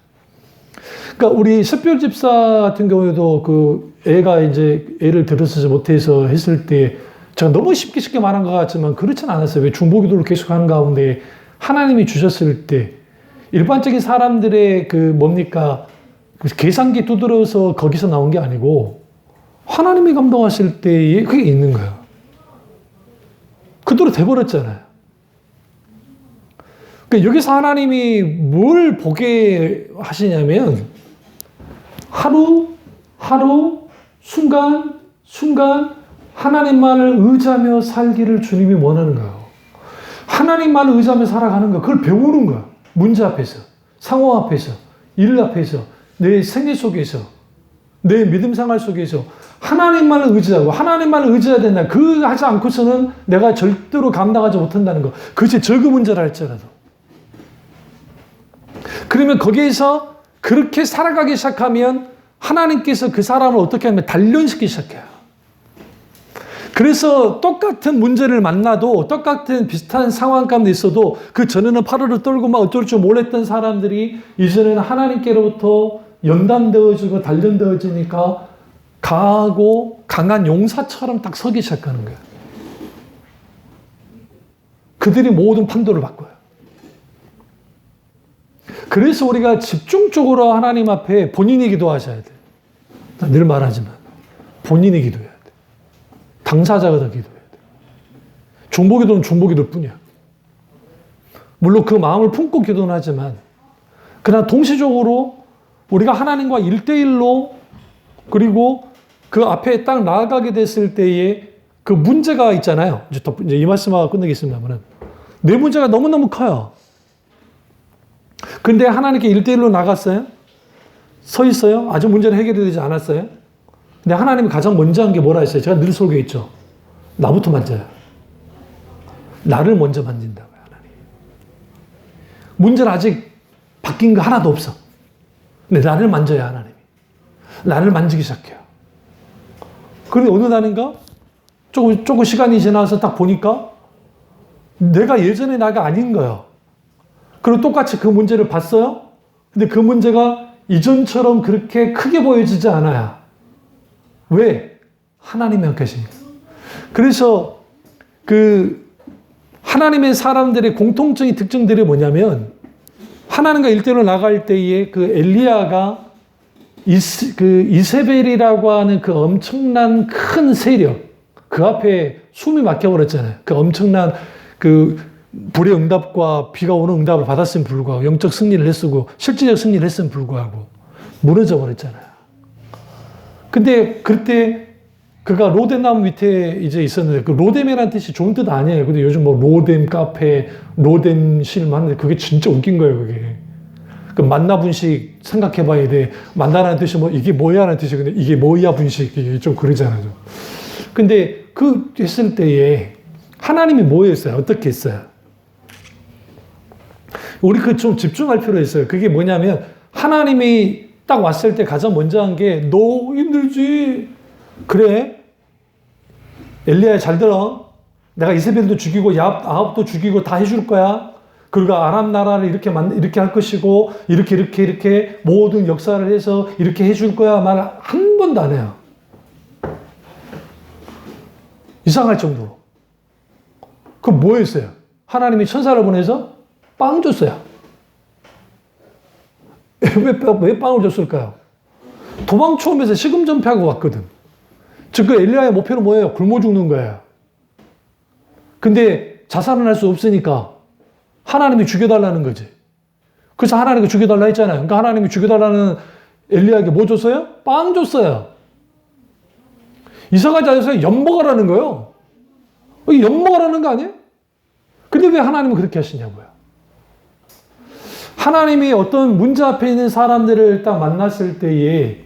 그러니까 우리 샛별 집사 같은 경우에도 그 애가 이제 애를 들어서지 못해서 했을 때 제가 너무 쉽게 말한 것 같지만 그렇진 않았어요. 왜 중보기도를 계속 하는 가운데 하나님이 주셨을 때 일반적인 사람들의 그 계산기 두드려서 거기서 나온 게 아니고 하나님이 감동하실 때에 그게 있는 거예요. 그대로 돼버렸잖아요. 그러니까 여기서 하나님이 뭘 보게 하시냐면 하루, 순간, 하나님만을 의지하며 살기를 주님이 원하는 거예요. 하나님만을 의지하며 살아가는 거, 그걸 배우는 거야. 문제 앞에서, 상황 앞에서, 일 앞에서, 내 생애 속에서, 내 믿음 생활 속에서 하나님만을 의지하고 하나님만을 의지해야 된다. 그 하지 않고서는 내가 절대로 감당하지 못한다는 거. 그것이 적은 문제라 할지라도. 그러면 거기에서 그렇게 살아가기 시작하면 하나님께서 그 사람을 어떻게 하면 단련시키기 시작해요. 그래서 똑같은 문제를 만나도 똑같은 비슷한 상황 가운데 있어도 그 전에는 파도를 떨고 막 어쩔 줄 몰랐던 사람들이 이제는 하나님께로부터 연단되어지고 단련되어지니까 강하고 강한 용사처럼 딱 서기 시작하는 거예요. 그들이 모든 판도를 바꿔요. 그래서 우리가 집중적으로 하나님 앞에 본인이 기도하셔야 돼요. 늘 말하지만 본인이 기도해야 돼. 당사자가 더 기도해야 돼. 중보기도는 중보기도일 뿐이야. 물론 그 마음을 품고 기도는 하지만 그러나 동시적으로 우리가 하나님과 1대1로 그리고 그 앞에 딱 나아가게 됐을 때에 그 문제가 있잖아요. 이제 이 말씀하고 끝내겠습니다만 내 문제가 너무너무 커요. 근데 하나님께 1대1로 나갔어요? 서 있어요? 아직 문제는 해결이 되지 않았어요? 근데 하나님이 가장 먼저 한 게 뭐라 했어요? 제가 늘 소개했죠. 나부터 만져요. 나를 먼저 만진다고요, 하나님. 문제는 아직 바뀐 거 하나도 없어. 근데 나를 만져야 하나님이. 나를 만지기 시작해요. 그런데 어느 날인가 조금 시간이 지나서 딱 보니까 내가 예전의 나가 아닌 거예요. 그리고 똑같이 그 문제를 봤어요. 근데 그 문제가 이전처럼 그렇게 크게 보여지지 않아요. 왜? 하나님이 함께 하시니까. 그래서 그 하나님의 사람들의 공통적인 특징들이 뭐냐면 하나님과 일대로 나갈 때에 그 엘리야가 이세벨이라고 하는 그 엄청난 큰 세력, 그 앞에 숨이 막혀버렸잖아요. 그 엄청난 그 불의 응답과 비가 오는 응답을 받았음에 불구하고 영적 승리를 했으고 실질적 승리를 했음에 불구하고 무너져 버렸잖아요. 근데 그때 그가 로뎀나무 밑에 이제 있었는데 그 로뎀이라는 뜻이 좋은 뜻 아니에요. 근데 요즘 뭐 로뎀 카페, 로뎀 실만 하는데 그게 진짜 웃긴 거예요, 그게. 그 만나 분식 생각해 봐야 돼. 만나라는 뜻이 뭐 이게 뭐야 하는 뜻이 근데 이게 뭐야 분식이 좀 그러잖아요. 근데 그 했을 때에 하나님이 뭐 했어요? 어떻게 했어요? 우리 그 좀 집중할 필요 있어요. 그게 뭐냐면 하나님이 딱 왔을 때 가장 먼저 한 게 너 힘들지? 그래. 엘리야 잘 들어. 내가 이세벨도 죽이고 아합도 죽이고 다 해줄 거야. 그리고 아람 나라를 이렇게 할 것이고 이렇게 모든 역사를 해서 이렇게 해줄 거야. 말 한 번도 안 해요. 이상할 정도로. 그럼 뭐 했어요? 하나님이 천사를 보내서 빵 줬어요. 왜 빵을 줬을까요? 도망쳐오면서 식음 전폐하고 왔거든. 즉, 그 엘리야의 목표는 뭐예요? 굶어 죽는 거예요. 근데 자살은 할 수 없으니까 하나님이 죽여달라는 거지. 그래서 하나님이 죽여달라 했잖아요. 그러니까 하나님이 죽여달라는 엘리야에게 뭐 줬어요? 빵 줬어요. 이사가지 않아서 엿먹으라는 거예요. 엿먹으라는 거 아니에요? 근데 왜 하나님은 그렇게 하시냐고요. 하나님이 어떤 문제 앞에 있는 사람들을 딱 만났을 때에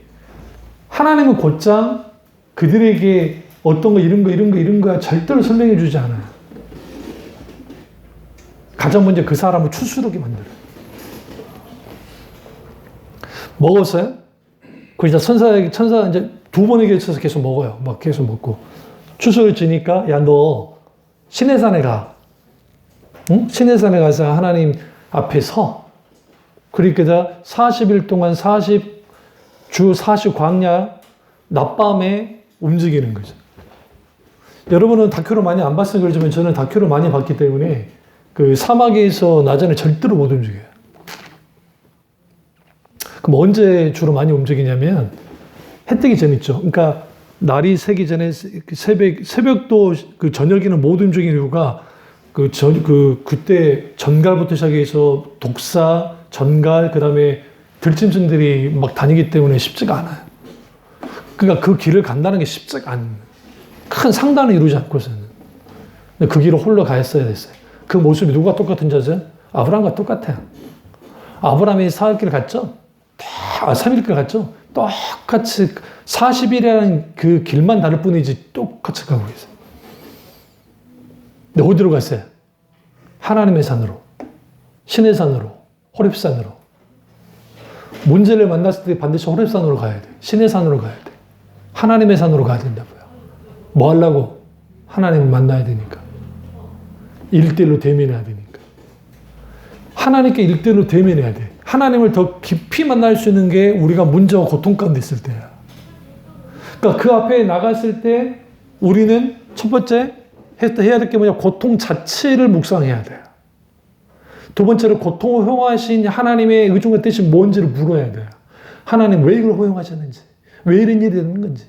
하나님은 곧장 그들에게 어떤 거 이런 거 절대로 설명해 주지 않아요. 가장 먼저 그 사람을 추스르게 만들어요. 먹었어요? 그 이제 천사 이제 두 번에 걸쳐서 계속 먹어요. 막 계속 먹고. 추수를 지니까 야 너 시내산에 가. 응? 시내산에 가서 하나님 앞에 서. 그러니까 40일 동안 40 광야 낮밤에 움직이는 거죠. 여러분은 다큐를 많이 안 봤으면 그러지만 저는 다큐를 많이 봤기 때문에 그 사막에서 낮에는 절대로 못 움직여요. 그럼 언제 주로 많이 움직이냐면 해 뜨기 전 있죠. 그러니까 날이 새기 전에 새벽도 그 저녁에는 못 움직이는 이유가 그때 전갈부터 시작해서 독사, 전갈, 그 다음에 들짐승들이 막 다니기 때문에 쉽지가 않아요. 그러니까 그 길을 간다는 게 쉽지가 않아요. 큰 상단을 이루지 않고서는. 근데 그 길을 홀로 가했어야 됐어요. 그 모습이 누가 똑같은 자죠? 아브라함과 똑같아요. 아브라함이 사흘길 갔죠? 3일길 갔죠? 똑같이 40일이라는 그 길만 다를 뿐이지 똑같이 가고 있어요. 근데 어디로 갔어요? 하나님의 산으로, 신의 산으로, 호렙산으로. 문제를 만났을 때 반드시 호렙산으로 가야 돼. 신의 산으로 가야 돼. 하나님의 산으로 가야 된다고요. 뭐 하려고? 하나님을 만나야 되니까. 1대1로 대면해야 되니까. 하나님께 1대1로 대면해야 돼. 하나님을 더 깊이 만날 수 있는 게 우리가 문제와 고통 가운데 있을 때야. 그러니까 그 앞에 나갔을 때 우리는 첫 번째 해야 될 게 뭐냐? 고통 자체를 묵상해야 돼요. 두 번째로 고통을 허용하신 하나님의 의중과 뜻이 뭔지를 물어야 돼요. 하나님 왜 이걸 허용하셨는지, 왜 이런 일이 되는 건지.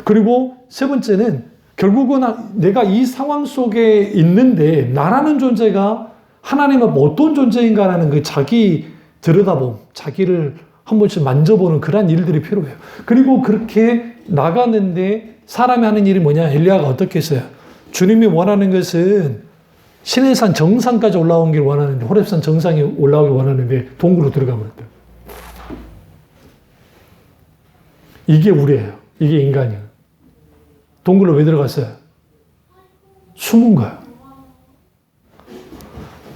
그리고 세 번째는 결국은 내가 이 상황 속에 있는데 나라는 존재가 하나님은 어떤 존재인가라는 그 자기 들여다봄, 자기를 한 번씩 만져보는 그런 일들이 필요해요. 그리고 그렇게 나갔는데 사람이 하는 일이 뭐냐? 엘리야가 어떻게 했어요? 주님이 원하는 것은 신의 산 정상까지 올라온 길 원하는데, 호렙산 정상에 올라오길 원하는데 동굴로 들어가 버렸대요. 이게 우리예요. 이게 인간이에요. 동굴로 왜 들어갔어요? 숨은 거야.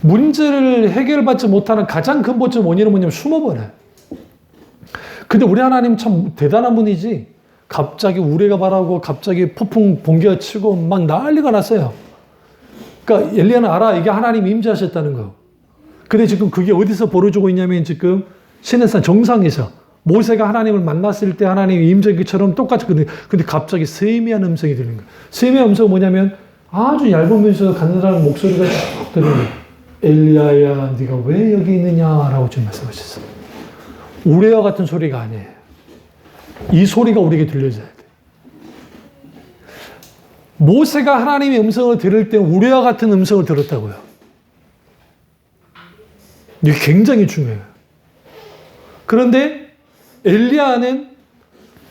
문제를 해결받지 못하는 가장 근본적 원인은 뭐냐면 숨어버려요. 근데 우리 하나님 참 대단한 분이지. 갑자기 우레가 바라고 갑자기 폭풍 번개가 치고 막 난리가 났어요. 그러니까 엘리야는 알아. 이게 하나님이 임재하셨다는 거. 근데 지금 그게 어디서 벌어지고 있냐면 지금 시내산 정상에서 모세가 하나님을 만났을 때 하나님이 임재기처럼 똑같이 근데 갑자기 세미한 음성이 들리는 거예요. 세미한 음성은 뭐냐면 아주 얇으면서 간단한 목소리가 쭉 들리는 거예요. 엘리야야 네가 왜 여기 있느냐라고 지금 말씀하셨어요. 우레와 같은 소리가 아니에요. 이 소리가 우리에게 들려져야 돼. 모세가 하나님의 음성을 들을 때 우레와 같은 음성을 들었다고요. 이게 굉장히 중요해요. 그런데 엘리야는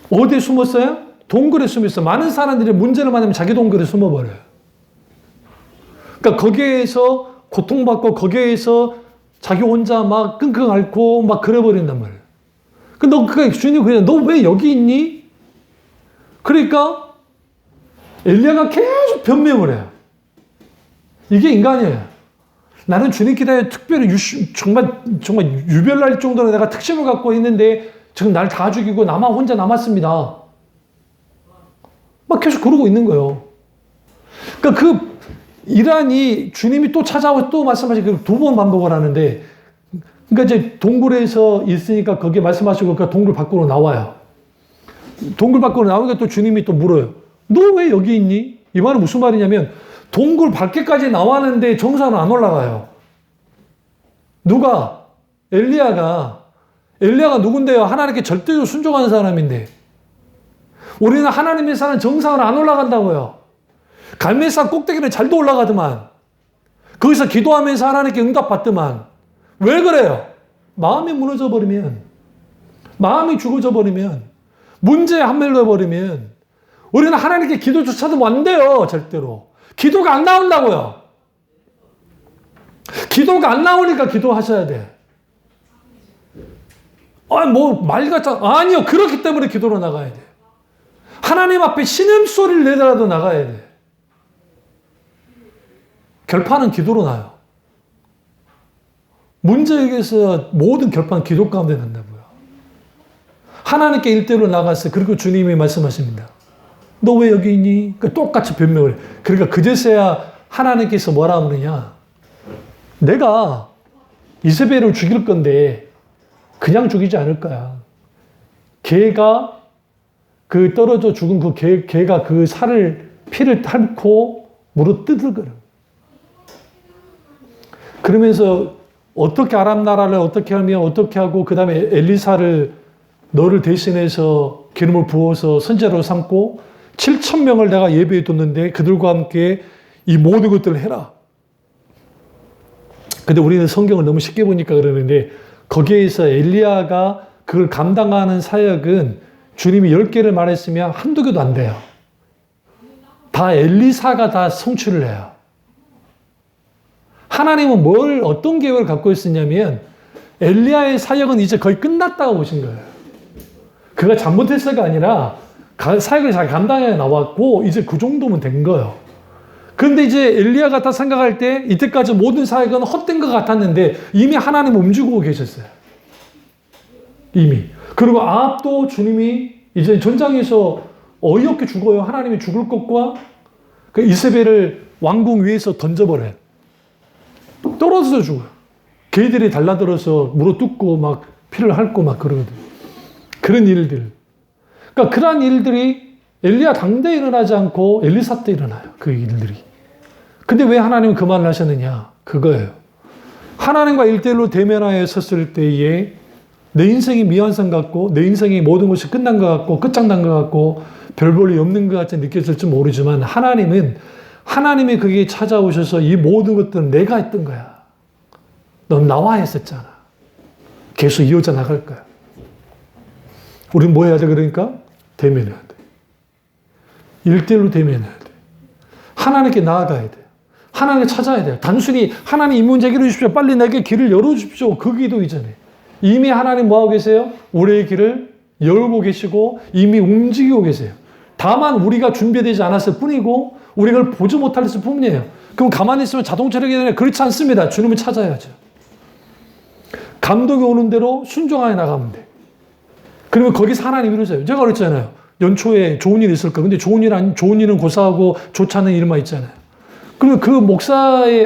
어디에 숨었어요? 동굴에 숨었어요. 많은 사람들이 문제를 만나면 자기 동굴에 숨어버려요. 그러니까 거기에서 고통받고 거기에서 자기 혼자 막 끙끙 앓고 막 그래버린단 말이에요. 그러니까 주님 그냥 너 왜 여기 있니? 그러니까 엘리야가 계속 변명을 해요. 이게 인간이에요. 나는 주님 기다려 특별히 정말 유별날 정도로 내가 특심을 갖고 있는데 지금 날 다 죽이고 나만 혼자 남았습니다. 막 계속 그러고 있는 거예요. 그러니까 그 이란이 주님이 또 찾아와 또 말씀하시고 두 번 반복을 하는데 그러니까 이제 동굴에서 있으니까 거기에 말씀하시고 그러니까 동굴 밖으로 나와요. 동굴 밖으로 나오니까 또 주님이 또 물어요. 너 왜 여기 있니? 이 말은 무슨 말이냐면 동굴 밖에까지 나왔는데 정상으로 안 올라가요. 누가? 엘리야가 누군데요? 하나님께 절대로 순종하는 사람인데 우리는 하나님의 산은 정상으로 안 올라간다고요. 갈멜산 꼭대기는 잘도 올라가더만 거기서 기도하면서 하나님께 응답받더만 왜 그래요? 마음이 무너져 버리면 마음이 죽어져 버리면 문제에 함몰돼 버리면 우리는 하나님께 기도조차도 안 돼요. 절대로. 기도가 안 나온다고요. 기도가 안 나오니까 기도하셔야 돼. 말 같잖아. 아니요. 그렇기 때문에 기도로 나가야 돼. 하나님 앞에 신음소리를 내더라도 나가야 돼. 결판은 기도로 나요. 문제에서 모든 결판은 기도 가운데 난다고요. 하나님께 일대로 나갔어요. 그리고 주님이 말씀하십니다. 너 왜 여기 있니? 똑같이 변명을 해. 그러니까 그제서야 하나님께서 뭐라 하느냐. 내가 이세벨을 죽일 건데 그냥 죽이지 않을 거야. 개가 그 떨어져 죽은 그 개가 그 피를 핥고 물어 뜯을 거라. 그러면서 어떻게 아람 나라를 어떻게 하며 어떻게 하고 그 다음에 엘리사를 너를 대신해서 기름을 부어서 선지자로 삼고 7,000명을 내가 예배해 뒀는데 그들과 함께 이 모든 것들을 해라. 근데 우리는 성경을 너무 쉽게 보니까 그러는데 거기에서 엘리야가 그걸 감당하는 사역은 주님이 10개를 말했으면 한두 개도 안 돼요. 다 엘리사가 다 성취를 해요. 하나님은 어떤 계획을 갖고 있었냐면 엘리야의 사역은 이제 거의 끝났다고 보신 거예요. 그가 잘못했어가 아니라 사역을 잘 감당해 나왔고 이제 그 정도면 된 거예요. 그런데 이제 엘리야가 딱 생각할 때 이때까지 모든 사역은 헛된 것 같았는데 이미 하나님 움직이고 계셨어요. 이미. 그리고 아합도 주님이 이제 전장에서 어이없게 죽어요. 하나님이 죽을 것과 그 이세벨을 왕궁 위에서 던져버려요. 떨어져서 죽어요. 개들이 달라들어서 물어뜯고 막 피를 핥고 막 그러거든요. 그런 일들. 그러니까 그러한 일들이 엘리야 당대에 일어나지 않고 엘리사 때 일어나요. 그 일들이. 근데 왜 하나님은 그 말을 하셨느냐? 그거예요. 하나님과 1대1로 대면하여 섰을 때에 내 인생이 미완성 같고 내 인생이 모든 것이 끝난 것 같고 끝장난 것 같고 별 볼일 없는 것 같이 느껴질지 모르지만 하나님이 그게 찾아오셔서 이 모든 것들은 내가 했던 거야. 넌 나와 했었잖아. 계속 이어져 나갈 거야. 우리는 뭐 해야 돼? 그러니까 대면해야 돼. 1대1로 대면해야 돼. 하나님께 나아가야 돼. 하나님을 찾아야 돼. 단순히 하나님 이 문제 해결해 주십시오. 빨리 내게 길을 열어주십시오. 그 기도 이전에. 이미 하나님 뭐하고 계세요? 우리의 길을 열고 계시고 이미 움직이고 계세요. 다만 우리가 준비되지 않았을 뿐이고 우리가 그걸 보지 못했을 뿐이에요. 그럼 가만히 있으면 자동차를 하게 되냐? 그렇지 않습니다. 주님을 찾아야죠. 감동이 오는 대로 순종하여 나가면 돼. 그러면 거기서 하나님 이루세요. 제가 그랬잖아요. 연초에 좋은 일이 있을까? 근데 좋은 일은 고사하고 좋지 않은 일만 있잖아요. 그러면 그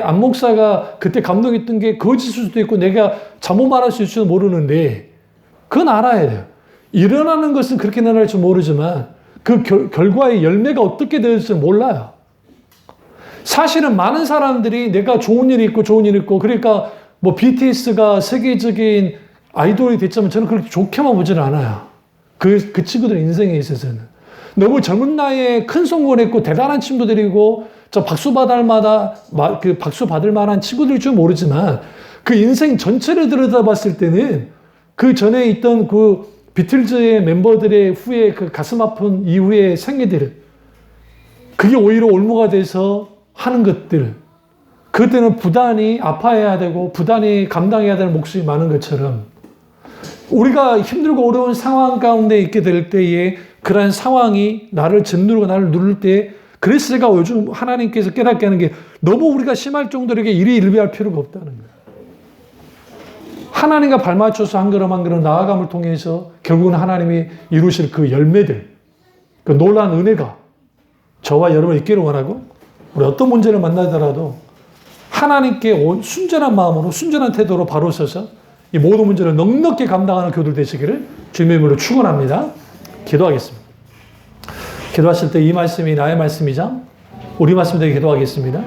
안 목사가 그때 감동했던 게 거짓일 수도 있고 내가 잘못 말할 수 있을지도 모르는데 그건 알아야 돼요. 일어나는 것은 그렇게 일어날지 모르지만 그 결과의 열매가 어떻게 될지 몰라요. 사실은 많은 사람들이 내가 좋은 일이 있고 그러니까 뭐 BTS가 세계적인 아이돌이 됐지만 저는 그렇게 좋게만 보지는 않아요. 그 친구들 인생에 있어서는. 너무 젊은 나이에 큰 성공을 대단한 친구들이고 저 박수 받을 만한 친구들일 줄 모르지만 그 인생 전체를 들여다봤을 때는 그 전에 있던 그 비틀즈의 멤버들의 후에 그 가슴 아픈 이후의 생애들 그게 오히려 올무가 돼서 하는 것들 그때는 부단히 아파해야 되고 부단히 감당해야 되는 몫이 많은 것처럼 우리가 힘들고 어려운 상황 가운데 있게 될 때에 그러한 상황이 나를 짓누르고 나를 누를 때 그래서 제가 요즘 하나님께서 깨닫게 하는 게 너무 우리가 심할 정도로 일희일비할 필요가 없다는 거예요. 하나님과 발맞춰서 한 걸음 한 걸음 나아감을 통해서 결국은 하나님이 이루실 그 열매들, 그 놀라운 은혜가 저와 여러분 있기를 원하고 우리 어떤 문제를 만나더라도 하나님께 순전한 마음으로 순전한 태도로 바로 서서 이 모든 문제를 넉넉히 감당하는 교들 되시기를 주님의 이름으로 축원합니다. 기도하겠습니다. 기도하실 때 이 말씀이 나의 말씀이자 우리 말씀 되게 기도하겠습니다.